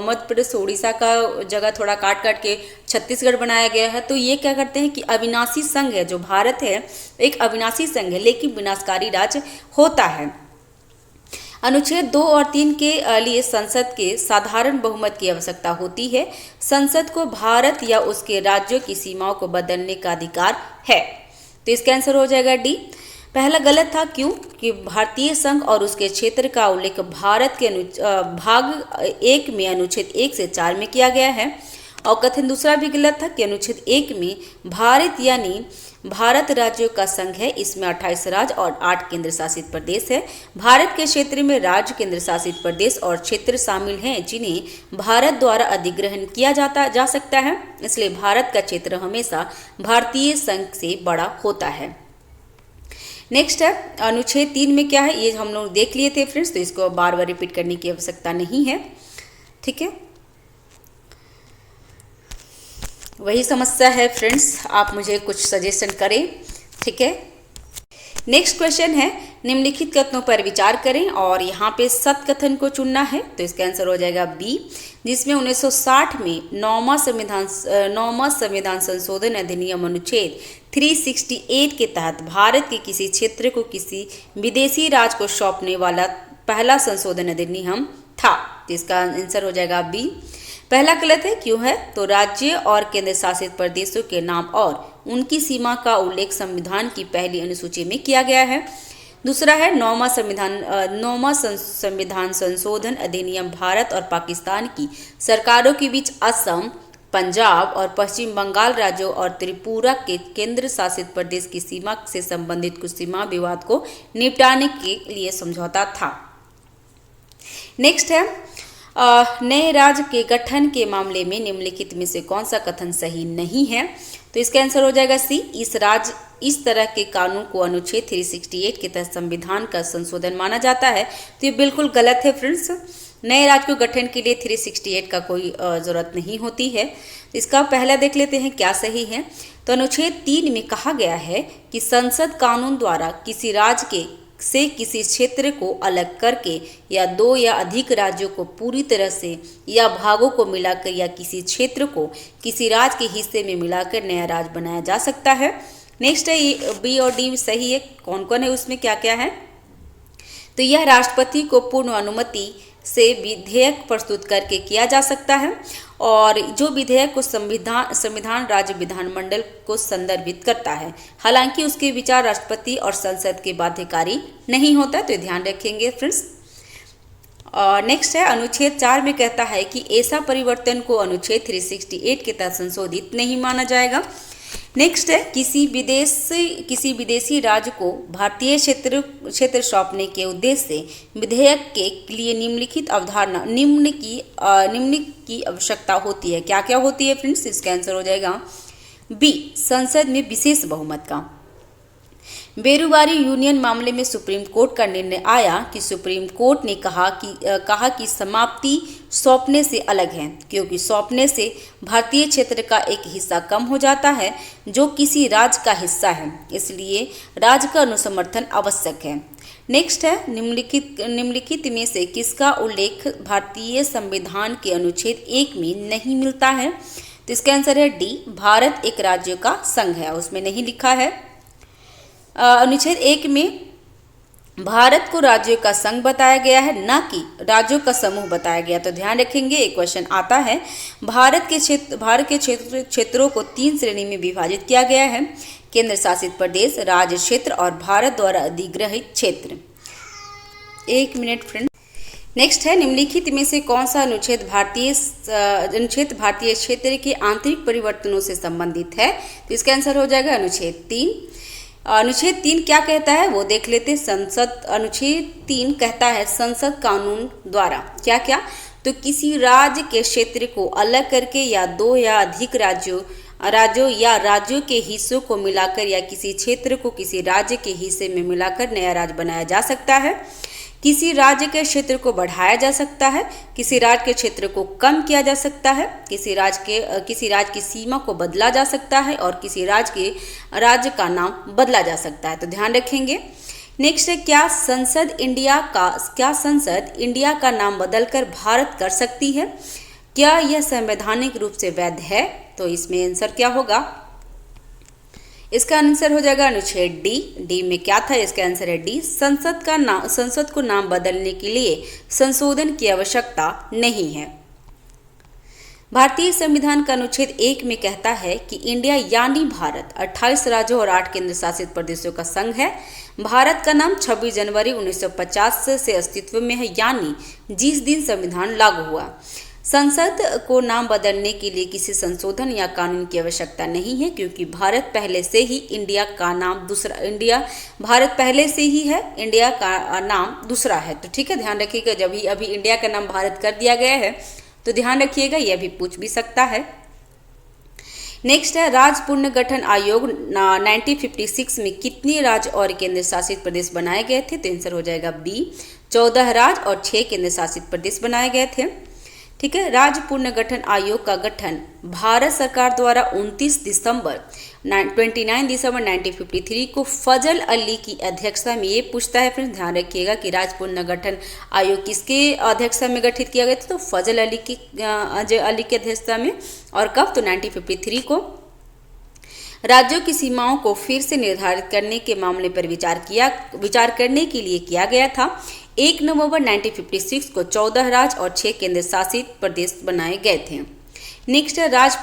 Speaker 1: मध्य प्रदेश उड़ीसा का जगह थोड़ा काट काट के छत्तीसगढ़ बनाया गया है। तो ये क्या करते हैं कि अविनाशी संघ है, जो भारत है एक अविनाशी संघ है, लेकिन विनाशकारी राज्य होता है। अनुच्छेद 2 और 3 के लिए संसद के साधारण बहुमत की आवश्यकता होती है। संसद को भारत या उसके राज्यों की सीमाओं को बदलने का अधिकार है। तो इसका आंसर हो जाएगा डी। पहला गलत था, क्यों कि भारतीय संघ और उसके क्षेत्र का उल्लेख भारत के भाग 1 में अनुच्छेद 1 से 4 में किया गया है। और कथन दूसरा भी गलत था कि अनुच्छेद 1 में भारत यानी भारत राज्यों का संघ है, इसमें 28 राज्य और 8 केंद्र शासित प्रदेश है। भारत के क्षेत्र में राज्य, केंद्र शासित प्रदेश और क्षेत्र शामिल हैं जिन्हें भारत द्वारा अधिग्रहण किया जा सकता है, इसलिए भारत का क्षेत्र हमेशा भारतीय संघ से बड़ा होता है। नेक्स्ट है अनुच्छेद 3 में क्या है, ये हम लोग देख लिए थे फ्रेंड्स, तो इसको बार बार रिपीट करने की आवश्यकता नहीं है। ठीक है, वही समस्या है फ्रेंड्स, आप मुझे कुछ सजेशन करें। ठीक है, नेक्स्ट क्वेश्चन है, निम्नलिखित कथनों पर विचार करें और यहाँ पे सत कथन को चुनना है। तो इसका आंसर हो जाएगा बी, जिसमें 1960 में 9वां संविधान संशोधन अधिनियम अनुच्छेद 368 के तहत भारत के किसी क्षेत्र को किसी विदेशी राज्य को सौंपने वाला पहला संशोधन अधिनियम था। तो इसका आंसर हो जाएगा बी। पहला गलत है, क्यों है, तो राज्य और केंद्र शासित प्रदेशों के नाम और उनकी सीमा का उल्लेख संविधान की पहली अनुसूची में किया गया है। दूसरा है 9वां संविधान संशोधन अधिनियम भारत और पाकिस्तान की सरकारों के बीच असम, पंजाब और पश्चिम बंगाल राज्यों और त्रिपुरा के केंद्र शासित प्रदेश की सीमा से संबंधित कुछ सीमा विवाद को निपटाने के लिए समझौता था। नेक्स्ट है नए राज्य के गठन के मामले में निम्नलिखित में से कौन सा कथन सही नहीं है। तो इसका आंसर हो जाएगा सी, इस तरह के कानून को अनुच्छेद 368 के तहत संविधान का संशोधन माना जाता है। तो ये बिल्कुल गलत है फ्रेंड्स। नए राज्य को गठन के लिए 368 का कोई जरूरत नहीं होती है। इसका पहला देख लेते हैं क्या सही है। तो अनुच्छेद 3 में कहा गया है कि संसद कानून द्वारा किसी राज्य से किसी क्षेत्र को अलग करके या 2 या अधिक राज्यों को पूरी तरह से या भागों को मिलाकर या किसी क्षेत्र को किसी राज्य के हिस्से में मिलाकर नया राज्य बनाया जा सकता है। नेक्स्ट है ये बी और डी सही है। कौन कौन है उसमें, क्या क्या है, तो यह राष्ट्रपति को पूर्ण अनुमति से विधेयक प्रस्तुत करके किया जा सकता है और जो विधेयक को संविधान राज्य विधानमंडल को संदर्भित करता है। हालांकि उसके विचार राष्ट्रपति और संसद के बाध्यकारी नहीं होता, तो ध्यान रखेंगे फ्रेंड्स। नेक्स्ट है अनुच्छेद 4 में कहता है कि ऐसा परिवर्तन को अनुच्छेद 368 के तहत संशोधित नहीं माना जाएगा। नेक्स्ट है किसी विदेशी राज्य को भारतीय क्षेत्र सौंपने के उद्देश्य से विधेयक के लिए निम्नलिखित अवधारणा निम्न की आवश्यकता होती है। क्या क्या होती है फ्रेंड्स, इसका आंसर हो जाएगा बी, संसद में विशेष बहुमत का। बेरुवारी यूनियन मामले में सुप्रीम कोर्ट का निर्णय आया कि सुप्रीम कोर्ट ने कहा कि समाप्ति सौंपने से अलग है, क्योंकि सौंपने से भारतीय क्षेत्र का एक हिस्सा कम हो जाता है जो किसी राज्य का हिस्सा है, इसलिए राज्य का अनुसमर्थन आवश्यक है। नेक्स्ट है निम्नलिखित में से किसका उल्लेख भारतीय संविधान के अनुच्छेद 1 में नहीं मिलता है। तो इसका आंसर है डी, भारत एक राज्यों का संघ है, उसमें नहीं लिखा है। अनुच्छेद 1 में भारत को राज्यों का संघ बताया गया है, न कि राज्यों का समूह बताया गया। तो ध्यान रखेंगे, एक क्वेश्चन आता है, भारत के क्षेत्रों को 3 श्रेणी में विभाजित किया गया है, केंद्र शासित प्रदेश, राज्य क्षेत्र और भारत द्वारा अधिग्रहित क्षेत्र। 1 मिनट फ्रेंड। नेक्स्ट है निम्नलिखित में से कौन सा अनुच्छेद भारतीय क्षेत्र के आंतरिक परिवर्तनों से संबंधित है। तो इसका आंसर हो जाएगा अनुच्छेद 3। अनुच्छेद 3 क्या कहता है वो देख लेते। अनुच्छेद 3 कहता है संसद कानून द्वारा क्या, तो किसी राज्य के क्षेत्र को अलग करके या 2 या अधिक राज्यों राज्यों या राज्यों के हिस्सों को मिलाकर या किसी क्षेत्र को किसी राज्य के हिस्से में मिलाकर नया राज्य बनाया जा सकता है। किसी राज्य के क्षेत्र को बढ़ाया जा सकता है, किसी राज्य के क्षेत्र को कम किया जा सकता है, किसी राज्य की सीमा को बदला जा सकता है और किसी राज्य का नाम बदला जा सकता है। तो ध्यान रखेंगे। नेक्स्ट है, क्या संसद इंडिया का नाम बदलकर भारत कर सकती है? क्या यह संवैधानिक रूप से वैध है? तो इसमें आंसर क्या होगा? इसका आंसर हो जाएगा अनुच्छेद डी में क्या था? इसका आंसर है डी। संसद को नाम बदलने के लिए संशोधन की आवश्यकता नहीं है। भारतीय संविधान का अनुच्छेद 1 में कहता है कि इंडिया यानी भारत 28 राज्यों और 8 केंद्र शासित प्रदेशों का संघ है। भारत का नाम 26 जनवरी 1950 से अस्तित्व में है, यानी जिस दिन संविधान लागू हुआ। संसद को नाम बदलने के लिए किसी संशोधन या कानून की आवश्यकता नहीं है, क्योंकि भारत पहले से ही इंडिया का नाम दूसरा है। तो ठीक है, ध्यान रखिएगा, जब ही अभी इंडिया का नाम भारत कर दिया गया है तो ध्यान रखिएगा, यह भी पूछ भी सकता है। नेक्स्ट है, राज्य पुनर्गठन आयोग 1956 में कितने राज्य और केंद्र शासित प्रदेश बनाए गए थे? तो आंसर हो जाएगा बी, 14 राज्य और 6 केंद्र शासित प्रदेश बनाए गए थे। ठीक है, राज्य पुनर्गठन आयोग का गठन भारत सरकार द्वारा 29 दिसंबर 1953 को फजल अली की अध्यक्षता में, ये पूछता है फ्रेंड्स, ध्यान रखिएगा कि राज्य पुनर्गठन आयोग किसके अध्यक्षता में गठित किया गया था? तो फजल अली की अध्यक्षता में। और कब? तो 1953 को। राज्यों की सीमाओं को फिर से निर्धारित करने के मामले पर विचार करने के लिए किया गया था। 1 नवंबर 1956 को 14 राज्य और 6 केंद्र शासित प्रदेश बनाए गए थे। नेक्स्ट है, राज्य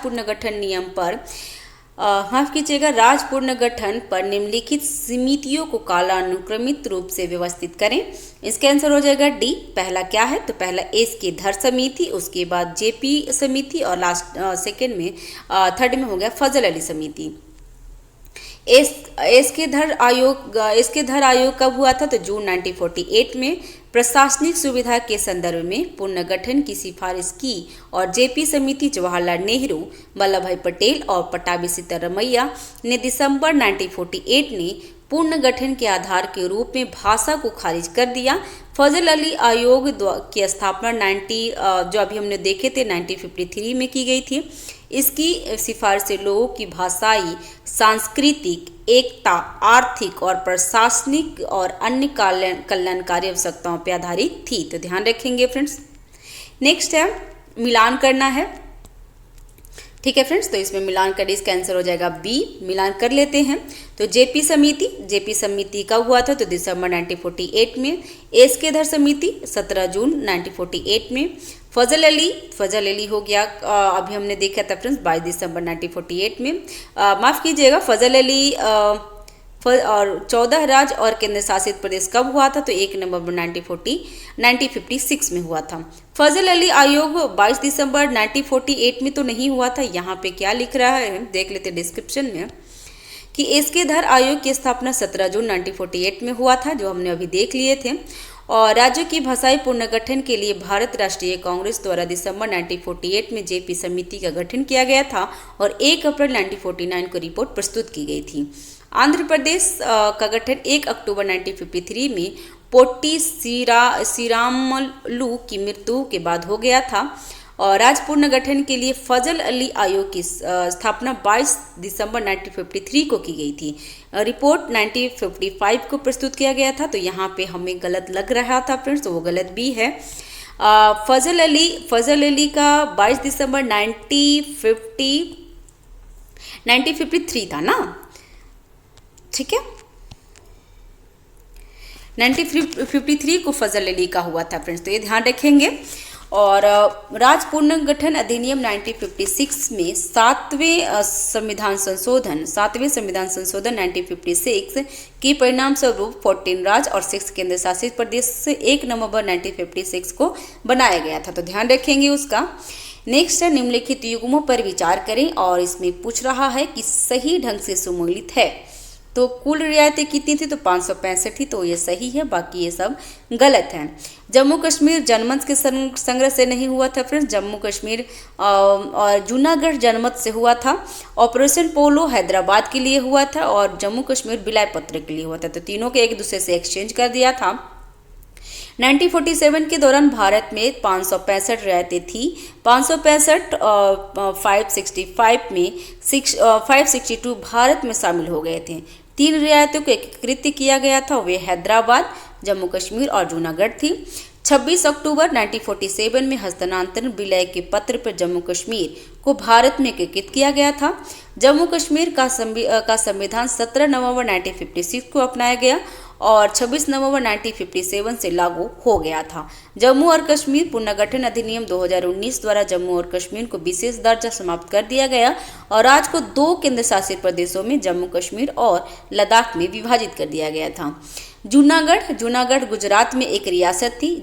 Speaker 1: पुनर्गठन नियम पर राज्य पुनर्गठन पर निम्नलिखित समितियों को कालानुक्रमित रूप से व्यवस्थित करें। इसका आंसर हो जाएगा डी। पहला क्या है? तो पहला एस के धर समिति, उसके बाद जेपी समिति और थर्ड में हो गया फजल अली समिति। एस के धर आयोग कब हुआ था? तो जून 1948 में। प्रशासनिक सुविधा के संदर्भ में पुनर्गठन की सिफारिश की और जेपी समिति जवाहरलाल नेहरू, वल्लभ भाई पटेल और पट्टाभी सीतारमैया ने दिसंबर 1948 में पुनर्गठन के आधार के रूप में भाषा को खारिज कर दिया। फजल अली आयोग की स्थापना जो अभी हमने देखे थे 1953 में की गई थी। इसकी सिफारिश से लोगों की भाषाई, सांस्कृतिक एकता, आर्थिक और प्रशासनिक और अन्य कल्याणकारी आवश्यकताओं पर आधारित थी। तो ध्यान रखेंगे फ्रेंड्स। नेक्स्ट है, मिलान करना है। ठीक है फ्रेंड्स, तो इसमें मिलान करें, इसका आंसर हो जाएगा बी। मिलान कर लेते हैं। तो जेपी समिति कब हुआ था? तो दिसंबर 1948 में। एस के धर समिति 17 जून 1948 में। फजल अली हो गया, अभी हमने देखा था फ्रेंड्स 22 दिसंबर 1948 में। माफ़ कीजिएगा, फजल अली और 14 राज्य और केंद्र शासित प्रदेश कब हुआ था? तो 1 नवंबर 1956 में हुआ था। फजल अली आयोग 22 दिसंबर 1948 में तो नहीं हुआ था। यहाँ पे क्या लिख रहा है देख लेते डिस्क्रिप्शन में, कि इसके धर आयोग की स्थापना 17 जून 1948 में हुआ था, जो हमने अभी देख लिए थे। और राज्यों की भाषाई पुनर्गठन के लिए भारत राष्ट्रीय कांग्रेस द्वारा दिसंबर 1948 में जेपी समिति का गठन किया गया था और 1 अप्रैल 1949 को रिपोर्ट प्रस्तुत की गई थी। आंध्र प्रदेश का गठन 1 अक्टूबर 1953 में पोट्टी श्रीरामुलु की मृत्यु के बाद हो गया था। और राज्य पुनर्गठन के लिए फजल अली आयोग की स्थापना 22 दिसंबर 1953 को की गई थी। रिपोर्ट 1955 को प्रस्तुत किया गया था। तो यहाँ पे हमें गलत लग रहा था फ्रेंड्स, तो वो गलत भी है। फजल अली का 22 दिसंबर 1953 था ना, ठीक है। 1953 को फजल अली का हुआ था फ्रेंड्स, तो ये ध्यान रखेंगे। और राज्य पुनर्गठन अधिनियम 1956 में 7वें संविधान संशोधन 1956 के परिणाम स्वरूप 14 राज्य और 6 केंद्र शासित प्रदेश से 1 नवंबर 1956 को बनाया गया था। तो ध्यान रखेंगे उसका। नेक्स्ट है, निम्नलिखित युग्मों पर विचार करें और इसमें पूछ रहा है कि सही ढंग से सुमेलित है। तो कुल रियायतें कितनी थी, तो 565 ही, तो ये सही है, बाकी ये सब गलत है। जम्मू कश्मीर जनमत के संग्रह से नहीं हुआ था फ्रेंड्स, जम्मू कश्मीर और जूनागढ़ जनमत से हुआ था। ऑपरेशन पोलो हैदराबाद के लिए हुआ था और जम्मू कश्मीर विलय पत्र के लिए हुआ था, तो तीनों के एक दूसरे से एक्सचेंज कर दिया था। 1947 के दौरान भारत में 565 रियायतें थी। 565 565 में 562 भारत में शामिल हो गए थे। 3 रियायतों को एकीकृत किया गया था, वे हैदराबाद, जम्मू कश्मीर और जूनागढ़ थी। 26 अक्टूबर 1947 में हस्तांतरण विलय के पत्र पर जम्मू कश्मीर को भारत में एकीकृत किया गया था। जम्मू कश्मीर का संविधान 17 नवंबर 1956 को अपनाया गया और 26 नवंबर 1957 से लागू हो गया था। जम्मू और कश्मीर पुनर्गठन अधिनियम 2019 द्वारा जम्मू और कश्मीर को विशेष दर्जा समाप्त कर दिया गया और राज्य को 2 केंद्र शासित प्रदेशों में जम्मू कश्मीर और लद्दाख में विभाजित कर दिया गया था। जूनागढ़ गुजरात में एक रियासत थी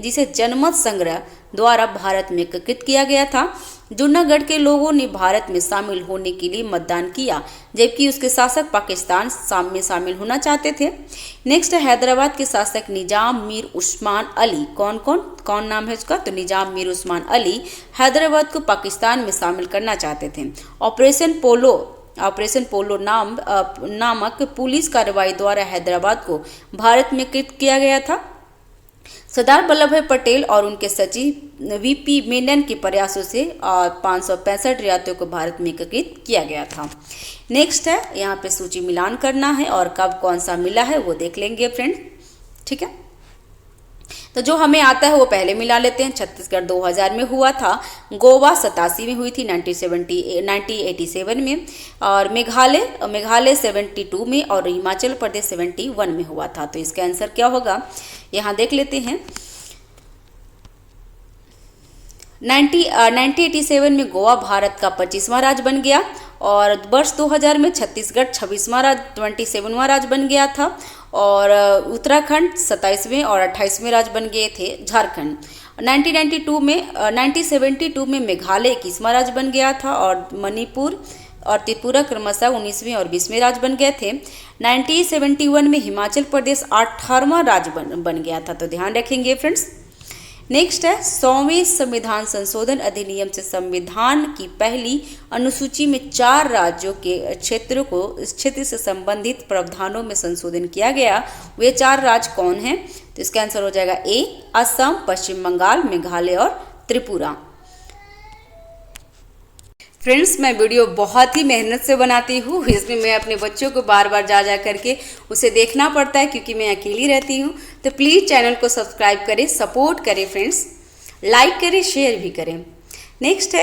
Speaker 1: जिसे जनमत संग्रह द्वारा भारत में एकीकृत किया गया था। जूनागढ़ के लोगों ने भारत में शामिल होने के लिए मतदान किया, जबकि उसके शासक पाकिस्तान में शामिल होना चाहते थे। नेक्स्ट है हैदराबाद के शासक निजाम मीर उस्मान अली। कौन नाम है उसका, तो निजाम मीर उस्मान अली हैदराबाद को पाकिस्तान में शामिल करना चाहते थे। ऑपरेशन पोलो नामक पुलिस कार्रवाई द्वारा हैदराबाद को भारत में एकीकृत किया गया था। सरदार वल्लभ भाई पटेल और उनके सचिव वीपी मेनन के प्रयासों से 565 रियायतों को भारत में एकीकृत किया गया था। नेक्स्ट है, यहाँ पे सूची मिलान करना है और कब कौन सा मिला है वो देख लेंगे फ्रेंड, ठीक है। तो जो हमें आता है वो पहले मिला लेते हैं। छत्तीसगढ़ 2000 में हुआ था, गोवा 87 में हुई थी 1987 में, और मेघालय 72 में और हिमाचल प्रदेश 71 में हुआ था। तो इसका आंसर क्या होगा, यहाँ देख लेते हैं। 1987 में गोवा भारत का 25वां राज्य बन गया और वर्ष 2000 में छत्तीसगढ़ 27वां राज्य बन गया था और उत्तराखंड 27वें और 28वें राज्य बन गए थे झारखंड। 1972 में मेघालय 21वां राज्य बन गया था और मणिपुर और त्रिपुरा क्रमशः 19वें और 20वें राज्य बन गए थे। 1971 में हिमाचल प्रदेश 18वां राज्य बन गया था, तो ध्यान रखेंगे फ्रेंड्स। नेक्स्ट है 100वें संविधान संशोधन अधिनियम से संविधान की पहली अनुसूची में 4 राज्यों के क्षेत्र से संबंधित प्रावधानों में संशोधन किया गया। वे 4 राज्य कौन हैं, तो इसका आंसर हो जाएगा ए असम, पश्चिम बंगाल, मेघालय और त्रिपुरा। फ्रेंड्स, मैं वीडियो बहुत ही मेहनत से बनाती हूँ, इसमें मैं अपने बच्चों को बार बार जा करके उसे देखना पड़ता है क्योंकि मैं अकेली रहती हूँ। तो प्लीज़ चैनल को सब्सक्राइब करें, सपोर्ट करें फ्रेंड्स, लाइक करें, शेयर भी करें। नेक्स्ट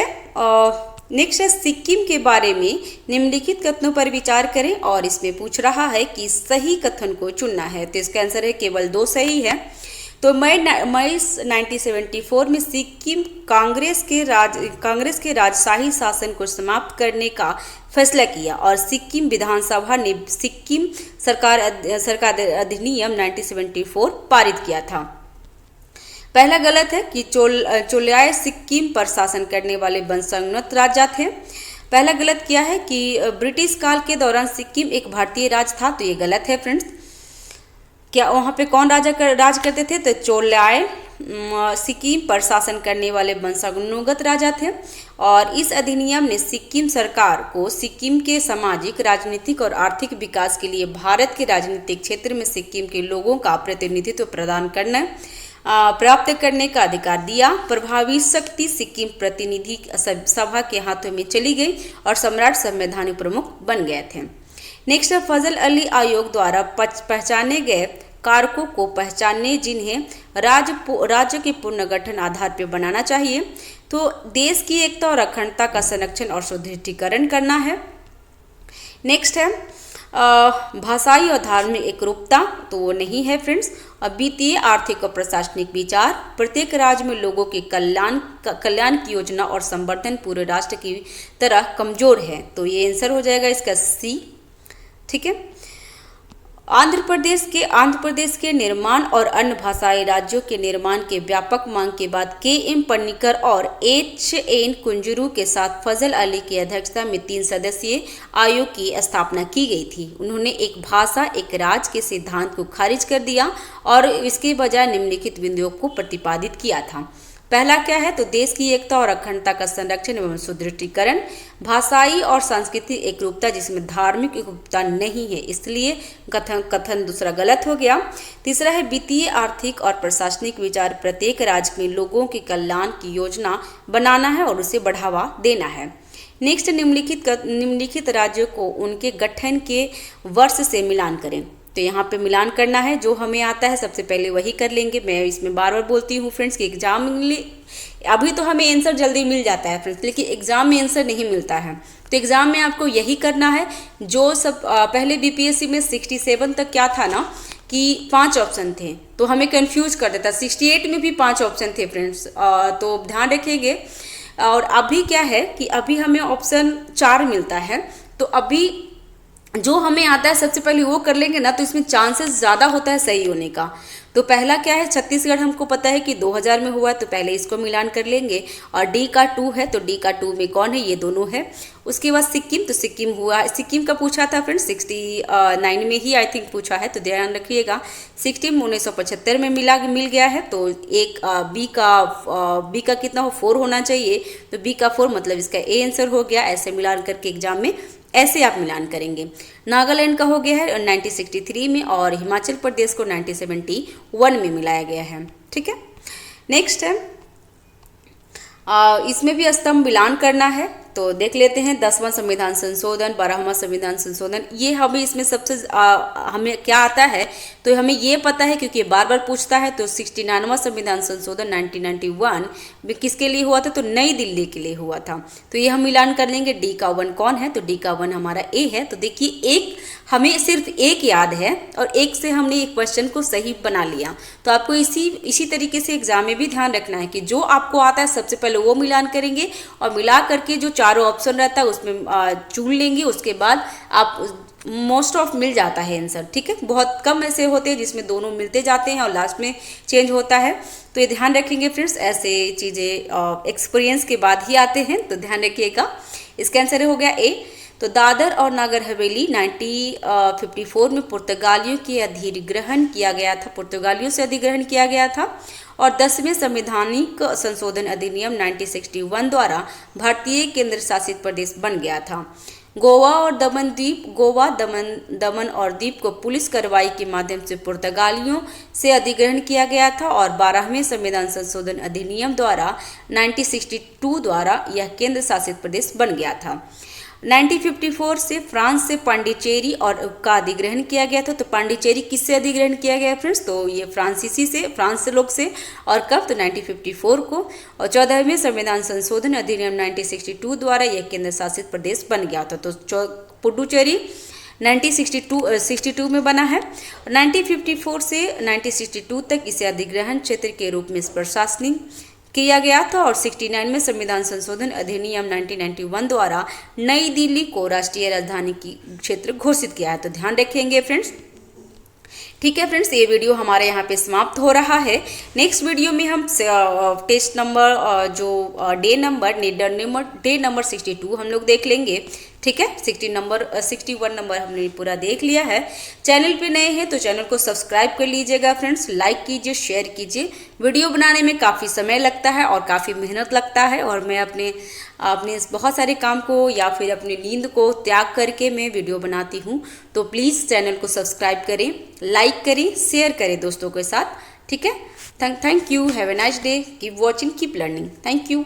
Speaker 1: है सिक्किम के बारे में निम्नलिखित कथनों पर विचार करें और इसमें पूछ रहा है कि सही कथन को चुनना है। तो इसका आंसर है केवल 2 सही है। तो मई 1974 में सिक्किम कांग्रेस के राजशाही शासन को समाप्त करने का फैसला किया और सिक्किम विधानसभा ने सिक्किम सरकार अधिनियम 1974 पारित किया था। पहला गलत है कि चोल्याय सिक्किम पर शासन करने वाले वंशानुगत राजा थे। पहला गलत किया है कि ब्रिटिश काल के दौरान सिक्किम एक भारतीय राज्य था, तो ये गलत है फ्रेंड्स। क्या वहाँ पे कौन राज करते थे, तो चोल्याय सिक्किम पर शासन करने वाले वंशानुगत राजा थे और इस अधिनियम ने सिक्किम सरकार को सिक्किम के सामाजिक, राजनीतिक और आर्थिक विकास के लिए भारत के राजनीतिक क्षेत्र में सिक्किम के लोगों का प्रतिनिधित्व प्रदान करना प्राप्त करने का अधिकार दिया। प्रभावी शक्ति सिक्किम प्रतिनिधि सभा के हाथों में चली गई और सम्राट संवैधानिक प्रमुख बन गए थे। नेक्स्ट है फजल अली आयोग द्वारा पहचाने गए कारकों को पहचानने जिन्हें राज्य के पुनर्गठन आधार पर बनाना चाहिए। तो देश की एकता और अखंडता का संरक्षण और सुदृढ़ीकरण करना है। नेक्स्ट है भाषाई और धार्मिक एकरूपता, तो वो नहीं है फ्रेंड्स। वित्तीय, आर्थिक और प्रशासनिक विचार, प्रत्येक राज्य में लोगों के कल्याण की योजना और संवर्धन पूरे राष्ट्र की तरह कमजोर है, तो ये आंसर हो जाएगा इसका सी, ठीक है। आंध्र प्रदेश के निर्माण और अन्य भाषाई राज्यों के निर्माण के व्यापक मांग के बाद के.एम. पन्नीकर और H.N. कुंजरू के साथ फजल अली की अध्यक्षता में 3 सदस्यीय आयोग की स्थापना की गई थी। उन्होंने एक भाषा एक राज्य के सिद्धांत को खारिज कर दिया और इसके बजाय निम्नलिखित बिंदुओं को प्रतिपादित किया था। पहला क्या है, तो देश की एकता और अखंडता का संरक्षण एवं सुदृढ़ीकरण, भाषाई और सांस्कृतिक एकरूपता जिसमें धार्मिक एकरूपता नहीं है, इसलिए कथन दूसरा गलत हो गया। तीसरा है वित्तीय, आर्थिक और प्रशासनिक विचार प्रत्येक राज्य में लोगों के कल्याण की योजना बनाना है और उसे बढ़ावा देना है। नेक्स्ट, निम्नलिखित राज्यों को उनके गठन के वर्ष से मिलान करें। तो यहाँ पे मिलान करना है, जो हमें आता है सबसे पहले वही कर लेंगे। मैं इसमें बार बार बोलती हूँ फ्रेंड्स कि एग्जाम अभी तो हमें आंसर जल्दी मिल जाता है फ्रेंड्स, लेकिन एग्जाम में आंसर नहीं मिलता है। तो एग्जाम में आपको यही करना है जो सब पहले बीपीएससी में 67 तक क्या था ना कि 5 ऑप्शन थे, तो हमें कंफ्यूज कर देता। 68 में भी 5 ऑप्शन थे फ्रेंड्स, तो ध्यान रखेंगे। और अभी क्या है कि अभी हमें ऑप्शन 4 मिलता है, तो अभी जो हमें आता है सबसे पहले वो कर लेंगे ना, तो इसमें चांसेस ज़्यादा होता है सही होने का। तो पहला क्या है, छत्तीसगढ़ हमको पता है कि 2000 में हुआ है, तो पहले इसको मिलान कर लेंगे। और डी का 2 है, तो डी का 2 में कौन है, ये दोनों है। उसके बाद सिक्किम, तो सिक्किम हुआ, सिक्किम का पूछा था फ्रेंड्स 69 में ही आई थिंक पूछा है, तो ध्यान रखिएगा। सिक्किम 1975 में मिल गया है, तो एक बी का कितना हो, 4 होना चाहिए, तो बी का 4 मतलब इसका ए आंसर हो गया। ऐसे मिलान करके एग्जाम में ऐसे आप मिलान करेंगे। नागालैंड का हो गया है 1963 में और हिमाचल प्रदेश को 1971 में मिलाया गया है। ठीक है, नेक्स्ट है इसमें भी स्तंभ मिलान करना है, तो देख लेते हैं। 10वां संविधान संशोधन, 12वां संविधान संशोधन, ये हमें इसमें सबसे हमें क्या आता है, तो हमें ये पता है क्योंकि बार बार पूछता है। तो 69वां संविधान संशोधन 1991 किसके लिए हुआ था, तो नई दिल्ली के लिए हुआ था। तो ये हम मिलान कर लेंगे। डी का 1 कौन है, तो डी का 1 हमारा ए है। तो देखिए एक हमें सिर्फ एक याद है और एक से हमने एक क्वेश्चन को सही बना लिया। तो आपको इसी तरीके से एग्जाम में भी ध्यान रखना है कि जो आपको आता है सबसे पहले वो मिलान करेंगे और मिला करके जो चारों ऑप्शन रहता है उसमें चुन लेंगे। उसके बाद आप मोस्ट ऑफ मिल जाता है आंसर। ठीक है, बहुत कम ऐसे होते हैं जिसमें दोनों मिलते जाते हैं और लास्ट में चेंज होता है। तो ये ध्यान रखेंगे फ्रेंड्स, ऐसे चीज़ें एक्सपीरियंस के बाद ही आते हैं, तो ध्यान रखिएगा। इसका आंसर हो गया ए। तो दादर और नागर हवेली 1954 में पुर्तगालियों के अधिग्रहण किया गया था, पुर्तगालियों से अधिग्रहण किया गया था। और 10वें संवैधानिक संशोधन अधिनियम 1961 द्वारा भारतीय केंद्र शासित प्रदेश बन गया था। गोवा दमन और द्वीप को पुलिस कार्रवाई के माध्यम से पुर्तगालियों से अधिग्रहण किया गया था। और 12वें संविधान संशोधन अधिनियम द्वारा 1962 द्वारा यह केंद्र शासित प्रदेश बन गया था। 1954 से फ्रांस से पांडिचेरी और का अधिग्रहण किया गया था। तो पांडिचेरी किससे अधिग्रहण किया गया फ्रेंड्स, तो ये फ्रांस लोग से। और कब, तो 1954 को। और 14वें संविधान संशोधन अधिनियम 1962 द्वारा यह केंद्र शासित प्रदेश बन गया था। तो पुडुचेरी 1962 में बना है। 1954 से 1962 तक इसे अधिग्रहण क्षेत्र के रूप में प्रशासनिक किया गया था। और 69 में संविधान संशोधन अधिनियम 1991 द्वारा नई दिल्ली को राष्ट्रीय राजधानी की क्षेत्र घोषित किया है। तो ध्यान रखेंगे फ्रेंड्स। ठीक है फ्रेंड्स, ये वीडियो हमारे यहाँ पे समाप्त हो रहा है। नेक्स्ट वीडियो में हम टेस्ट नंबर जो डे नंबर 62 हम लोग देख लेंगे। ठीक है, 61 नंबर हमने पूरा देख लिया है। चैनल पे नए हैं तो चैनल को सब्सक्राइब कर लीजिएगा फ्रेंड्स, लाइक कीजिए, शेयर कीजिए। वीडियो बनाने में काफ़ी समय लगता है और काफ़ी मेहनत लगता है, और मैं अपने बहुत सारे काम को या फिर अपनी नींद को त्याग करके मैं वीडियो बनाती हूँ। तो प्लीज़ चैनल को सब्सक्राइब करें, लाइक करें, शेयर करें दोस्तों के साथ। ठीक है, thank you, have a nice day, keep watching, keep learning, thank you.